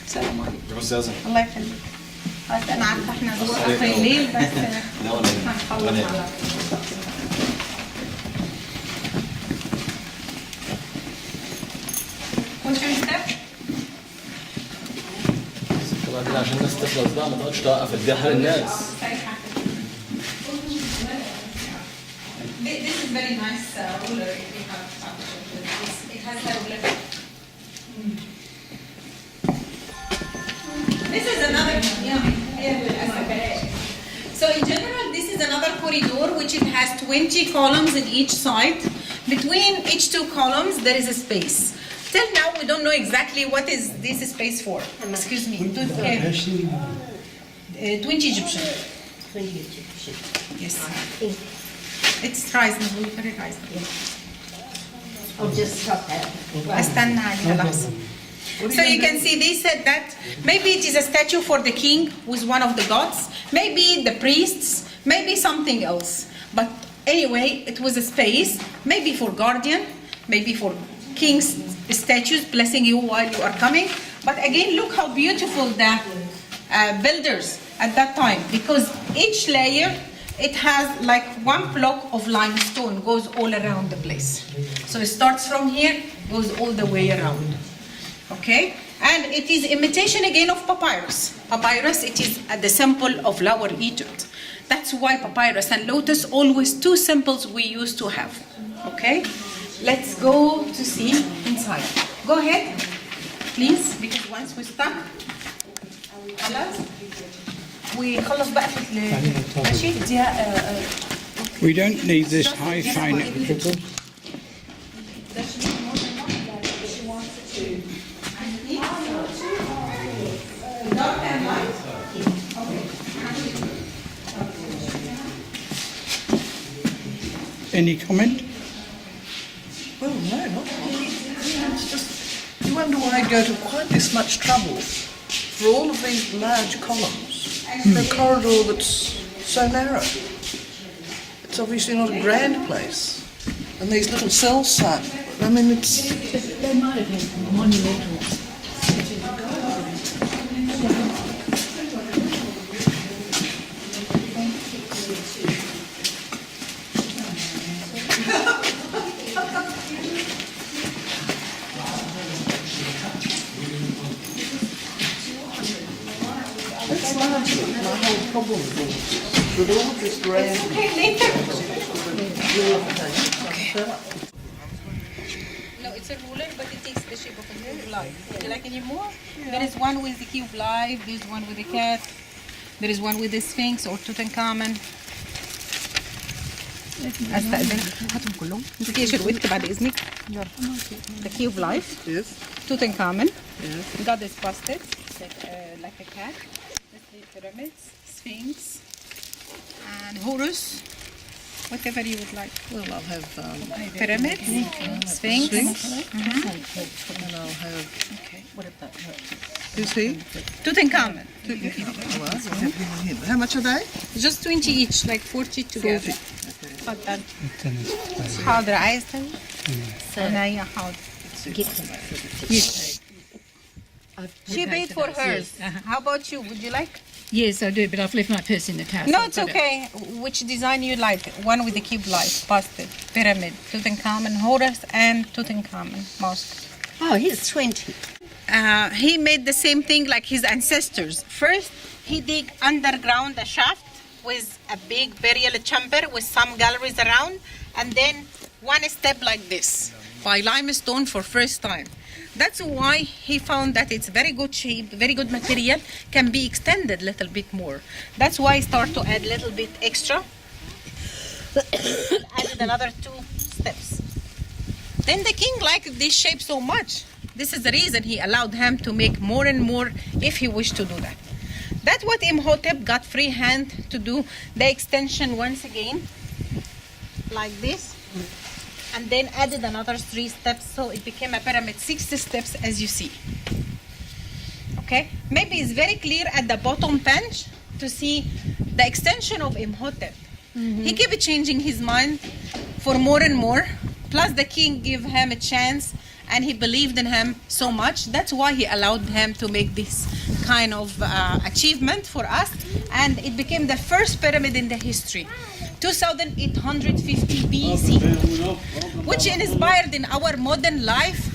السلام عليكم. أستاذة. الله يخليك. بس أنا عارفة إحنا ظروف آخر الليل بس هنخلص على كنت مستر؟ طبعا عشان الناس تخلص بقى ما تقعدش توقف الدحر الناس. This is very nice ruler if you have it has a ruler. This is another So in general, this is another corridor which it has 20 columns in each side. Between each two columns, there is a space. Till now, we don't know exactly what is this space for. Excuse me. 20 Egyptian. 20 Egyptian. Yes. It's reasonable, very reasonable. I'll just stop that. استنى عليها لحظة. So you can see they said that maybe it is a statue for the king with one of the gods, maybe the priests, maybe something else. But anyway, it was a space, maybe for guardian, maybe for king's statues blessing you while you are coming. But again, look how beautiful the builders at that time, because each layer, it has like one block of limestone goes all around the place. So it starts from here, goes all the way around. Okay, and it is imitation again of papyrus. Papyrus, it is the symbol of Lower Egypt. That's why papyrus and lotus always two symbols we used to have. Okay, let's go to see inside. Go ahead, please, because once we start, وخلص بقى ماشي اديها. We don't need this high fine. Any comment? Well, no, not really. It's just, you wonder why I go to quite this much trouble for all of these large columns for a corridor that's so narrow. It's obviously not a grand place. And these little cells start, I mean, it's... They might have been monumental. That's largely my whole problem with all of this grand... Okay, later. No, it's a ruler, but it takes the shape of a cube life. Would you like any more? Yeah. There is one with the cube life, there's one with the cat, there is one with the Sphinx or Tutankhamun. استأذن هاتهم كلهم. انت كده شرويت بعد اذنك. The cube life. Yes. Tutankhamun. Yes. God is busted, like a cat. The three pyramids, Sphinx, and Horus. Whatever you would like. Well, I'll have pyramid, Sphinx. And I'll have... Okay. Who's he? Tutankhamun. Well, I'll have him and him. How much are they? Just 20 each, like 40 together. 40. تفضل. حاضر عايز تاني؟ ثانية حاضر. She paid for hers. How about you? Would you like? Yes, I do, but I've left my purse in the car. No, it's okay. Which design you like? One with the cube light, busted, pyramid, Tutankhamun, Horus, and Tutankhamun mosque. Oh, he's 20. He made the same thing like his ancestors. First, he dig underground a shaft with a big burial chamber with some galleries around, and then one step like this by limestone for first time. That's why he found that it's very good shape, very good material, can be extended a little bit more. That's why he started to add a little bit extra. Added another 2 steps. Then the king liked this shape so much. This is the reason he allowed him to make more and more if he wished to do that. That's what Imhotep got free hand to do the extension once again, like this. And then added another 3 steps, so it became a pyramid, 60 steps as you see. Okay, maybe it's very clear at the bottom bench to see the extension of Imhotep. He kept changing his mind for more and more, plus the king gave him a chance and he believed in him so much. That's why he allowed him to make this kind of achievement for us, and it became the first pyramid in the history. 2850 BC, which inspired in our modern life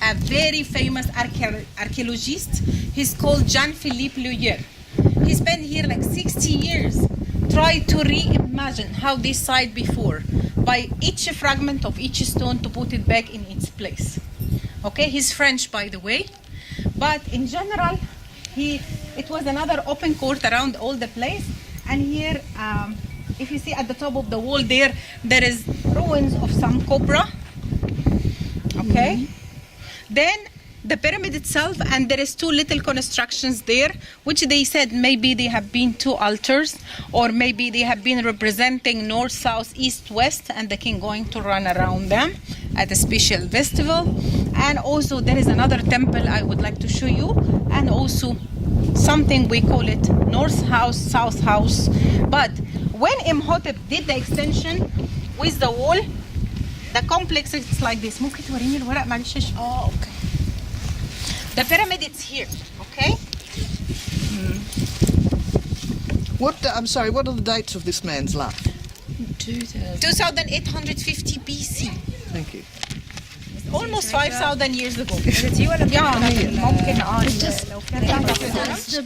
a very famous archaeologist. He's called Jean-Philippe Loyer. He spent here like 60 years trying to reimagine how this site before, by each fragment of each stone to put it back in its place. Okay, he's French by the way, but in general, it was another open court around all the place, and here if you see at the top of the wall there is ruins of some cobra. Okay. Then the pyramid itself, and there is 2 little constructions there, which they said maybe they have been 2 altars, or maybe they have been representing north, south, east, west, and the king going to run around them at a special festival. And also there is another temple I would like to show you, and also something we call it north house, south house. But when Imhotep did the extension with the wall, the complex is like this. ممكن توريني الورق معلش؟ okay. The pyramid is here, okay? I'm sorry, what are the dates of this man's life? 2850 BC. Thank you. Almost 5,000 years ago. Just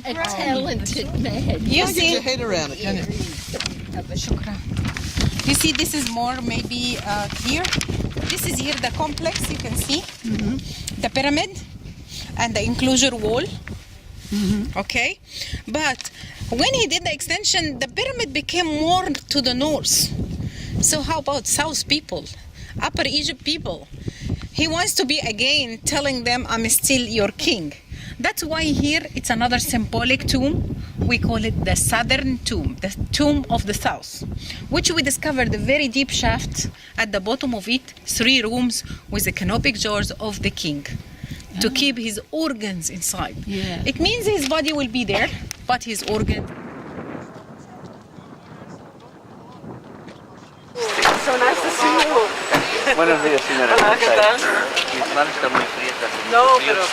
a talented man. You see, get your head around it, can you? You see, this is more maybe here. This is here the complex. You can see the pyramid and the enclosure wall. Okay, but when he did the extension, the pyramid became more to the north. So how about South people, Upper Egypt people? He wants to be again telling them, I'm still your king. That's why here it's another symbolic tomb. We call it the Southern Tomb, the Tomb of the South, which we discovered a very deep shaft at the bottom of it, 3 rooms with the canopic jars of the king to keep his organs inside. Yeah. It means his body will be there, but his organ. So nice to see you. Buenos días, señora. Hola, ¿qué tal? Mis manos están muy frías. No, pero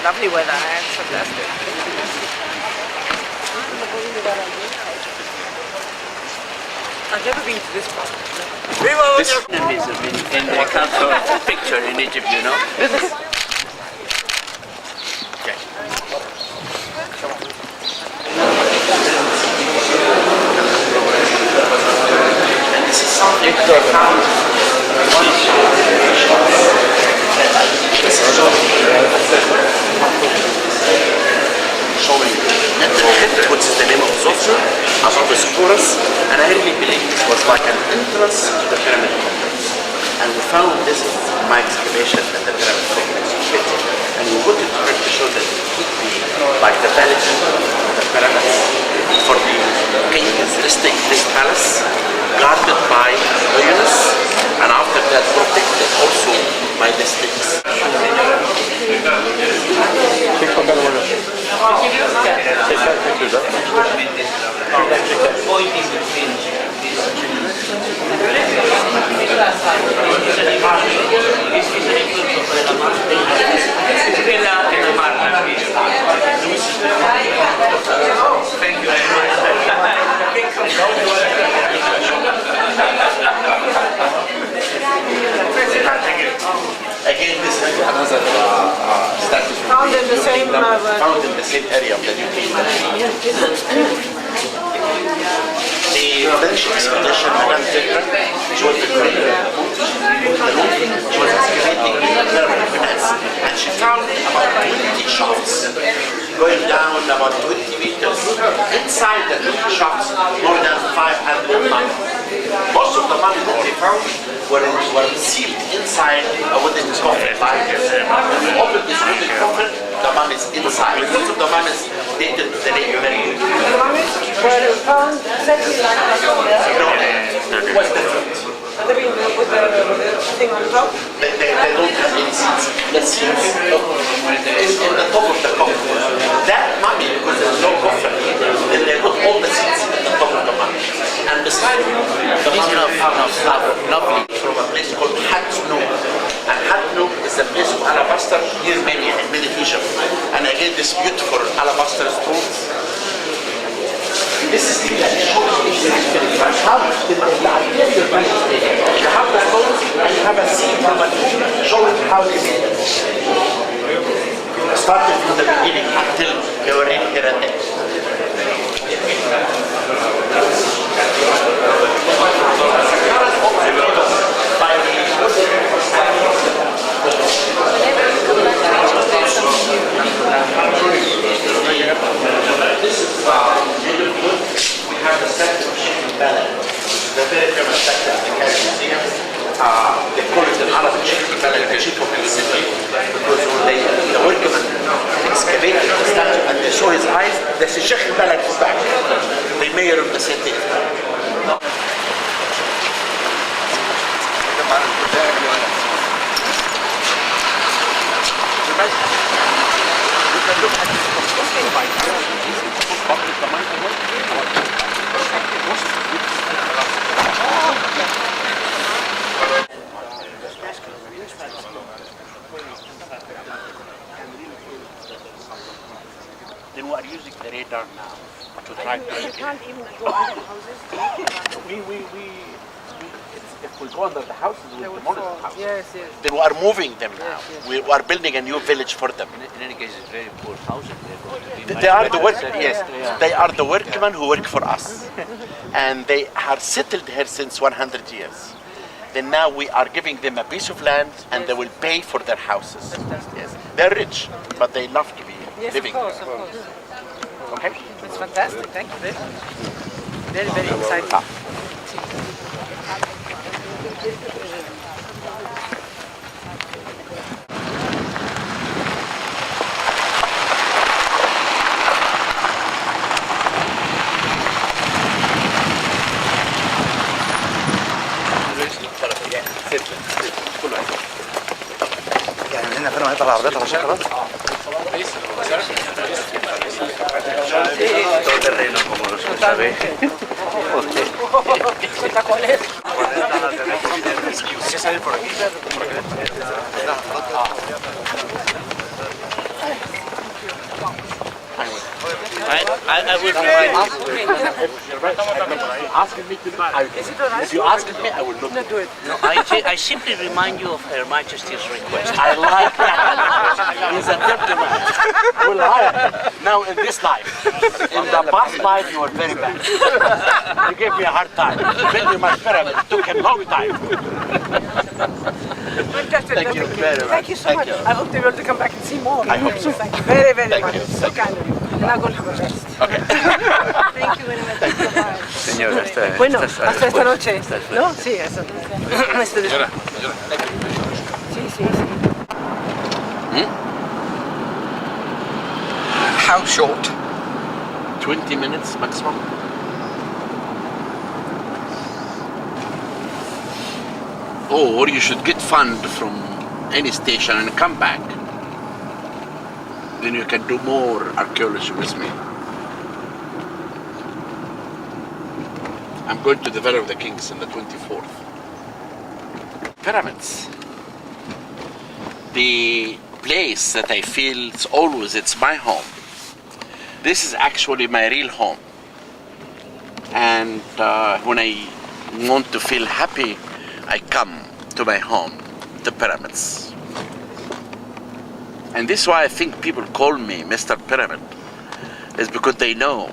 lovely weather, it's fantastic. I've never been to this part. This is in the council picture in Egypt, you know. Okay. And this is something that I found. This is showing Nefertiti, which is the name of Djoser, above the Horus, and I really believe it was like an entrance to the pyramid complex. And we found this in my excavation at the pyramid complex. And we put it here to show that it could be like the village of the pyramids for the king is listing this palace, guarded by Uranus, and after that protected also by the sticks. Thank you very much. Again, this is another statue found in the same area of the New Kingdom. The French expedition, Madame Zecre, she was the queen of she was excavating in Memphis, and she found about 20 shafts going down about 20 meters. Inside the shafts, more than 500 mummies. Most of the mummies that they found were sealed inside a wooden coffin. Open this wooden coffin, the mummy is inside. Most of the mummies dated to the late period. The mummies were found exactly like that. No, it was different. With the thing on top? They don't have any seats. Let's see. It's in the top of the coffin. That mummy, because there's no coffin, then they put all the seats in the top of the mummy. And beside the mummy lovely from a place called Hatshepsut. And Hatshepsut is a place of alabaster near Egypt. And again, this beautiful alabaster stone. This is the how you have the stones and you have a scene from a tomb showing how they made it. Started from the beginning until they were in here and there. This is we have the statue of Sherwette, the very famous statue at the Cairo Museum. They call it in Arabic Sherwette, the chief of the city, because when the workmen excavated the statue and they saw his eyes, they say Sherwette is back. The mayor of the city is back. You can look at this by then we are using the radar now to try to You can't even go under the houses. if we go under the houses, we will demolish the houses. Yes, yes. Then we are moving them now. We are building a new village for them. In any case, it's very poor housing. They are the workmen. Yes, they are the workmen who work for us, and they are settled here since 100 years. Then now we are giving them a piece of land, and they will pay for their houses. Yes, they're rich, but they love to be living. Of course, of course. Okay. It's fantastic. Thank you very much. Very, very exciting. يعني من هنا فين هيطلع العربيات على شكرا؟ Todo terreno como lo sabe. I will asking me to if you ask me, I will not do it. No, I simply remind you of Her Majesty's request. I like that. He's a gentleman. Well, now in this life, in the past life, you were very bad. You gave me a hard time. Building my pyramid took a long time. Thank you very much. Thank you so much. I hope to be able to come back and see more. I hope so. Thank you very, very much. So kind of you. And I'll go and have a rest. Okay. Thank you very much. Señora, Bueno, hasta esta noche. ¿No? Sí, eso. Sí, sí, sí. How short? 20 minutes maximum. Oh, or you should get fund from any station and come back. Then you can do more archaeology with me. I'm going to the Valley of the Kings on the 24th. Pyramids. the place that I feel it's my home. This is actually my real home. And when I want to feel happy, I come to my home, the pyramids. And this is why I think people call me Mr. Pyramid, is because they know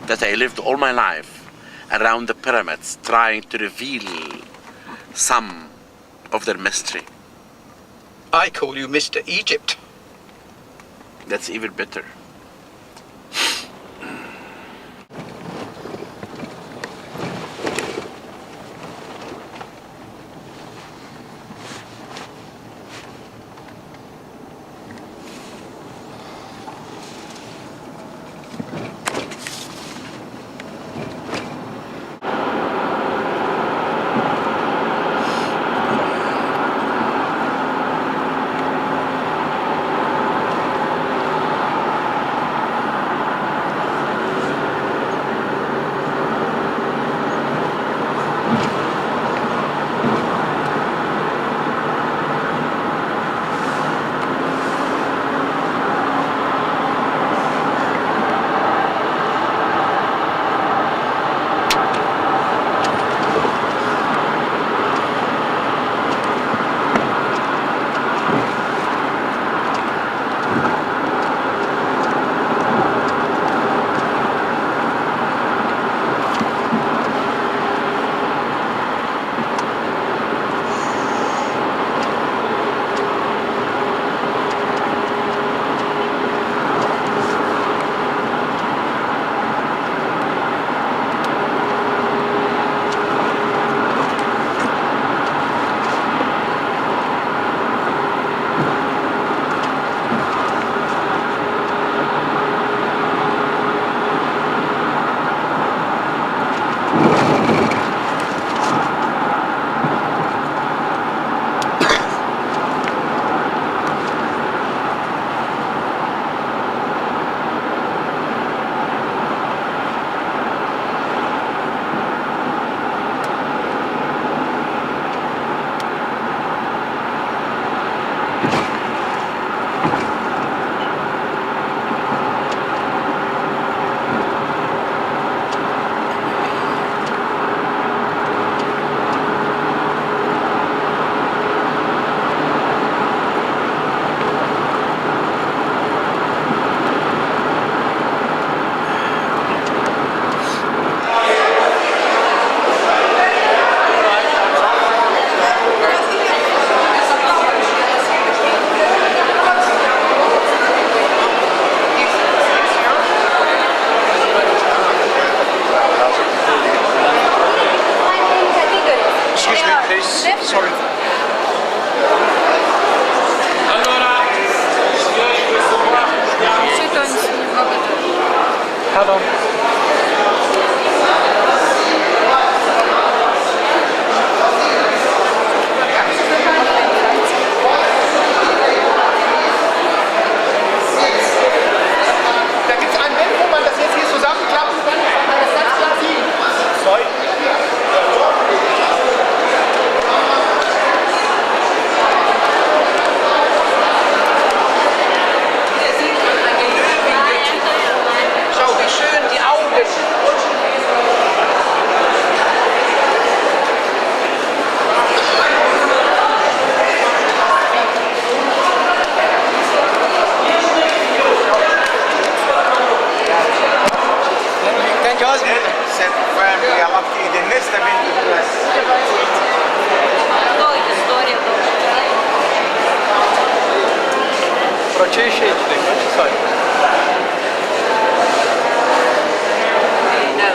that I lived all my life around the pyramids trying to reveal some of their mystery. I call you Mr. Egypt. That's even better.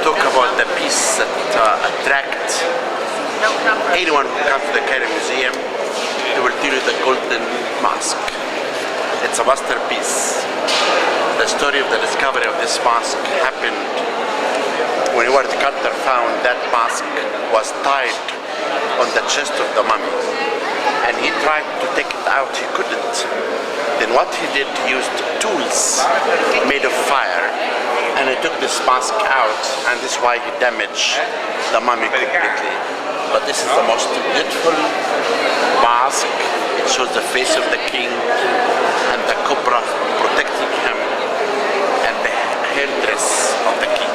Talk about the piece that attracts anyone who comes to the Cairo Museum. They will tell you the Golden Mosque. It's a masterpiece. The story of the discovery of this mosque happened when Howard Carter found that mosque was tied on the chest of the mummy, and he tried to take it out. He couldn't. Then what he did, he used tools made of fire and he took this mask out, and this is why he damaged the mummy completely. But this is the most beautiful mask. It shows the face of the king and the cobra protecting him and the hairdress of the king.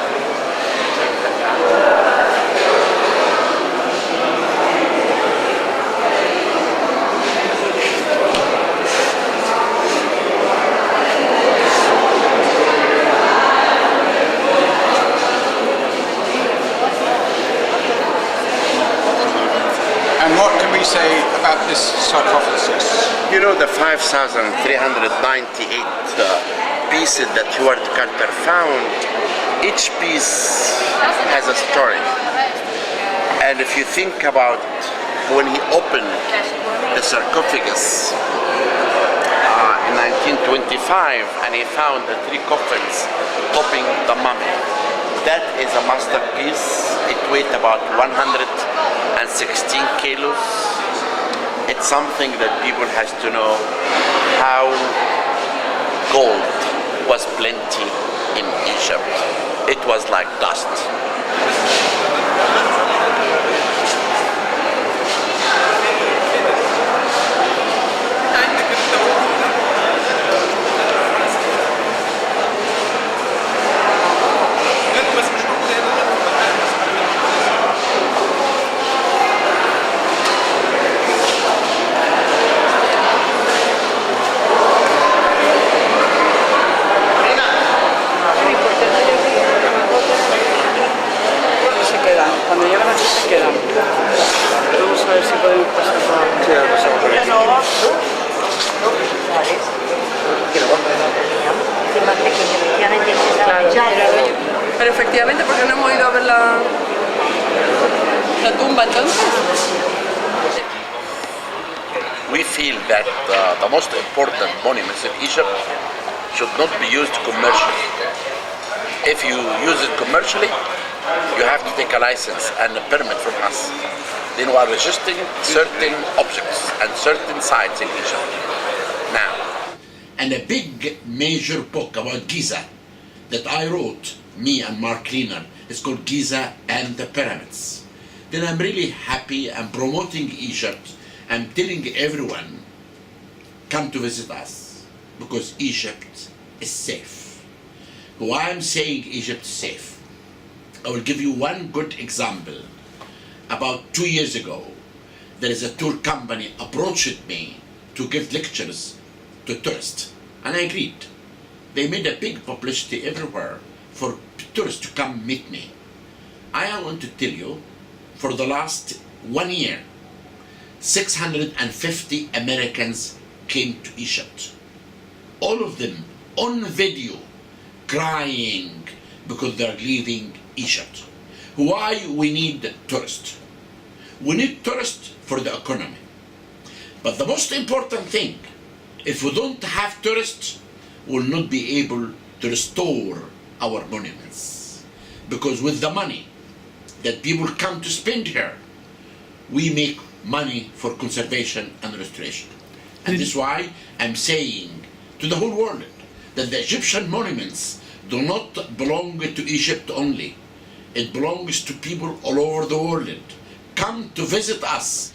And what can we say about this sarcophagus? You know the 5,398 pieces that Howard Carter found, each piece has a story. And if you think about when he opened the sarcophagus in 1925 and he found the 3 coffins topping the mummy, that is a masterpiece. It weighed about 116 kilos. It's something that people has to know how gold was plenty in Egypt. It was like dust. Pero efectivamente, ¿por qué no hemos ido a ver la tumba entonces? We feel that the most important monuments in Egypt should not be used commercially. If you use it commercially, you have to take a license and a permit from us. Then we are registering certain objects and certain sites in Egypt. Now, And a big major book about Giza that I wrote, me and Mark Cleaner, is called Giza and the Pyramids. Then I'm really happy. I'm promoting Egypt. I'm telling everyone, come to visit us because Egypt is safe. Why I'm saying Egypt is safe? I will give you one good example. About 2 years ago, there is a tour company approached me to give lectures to tourists, and I agreed. They made a big publicity everywhere for tourists to come meet me. I want to tell you, for the last 1 year, 650 Americans came to Egypt. All of them on video crying because they're leaving Egypt. Why we need tourists? We need tourists for the economy. But the most important thing, if we don't have tourists, we'll not be able to restore our monuments. Because with the money that people come to spend here, we make money for conservation and restoration. And this is why I'm saying to the whole world that the Egyptian monuments do not belong to Egypt only. It belongs to people all over the world. Come to visit us.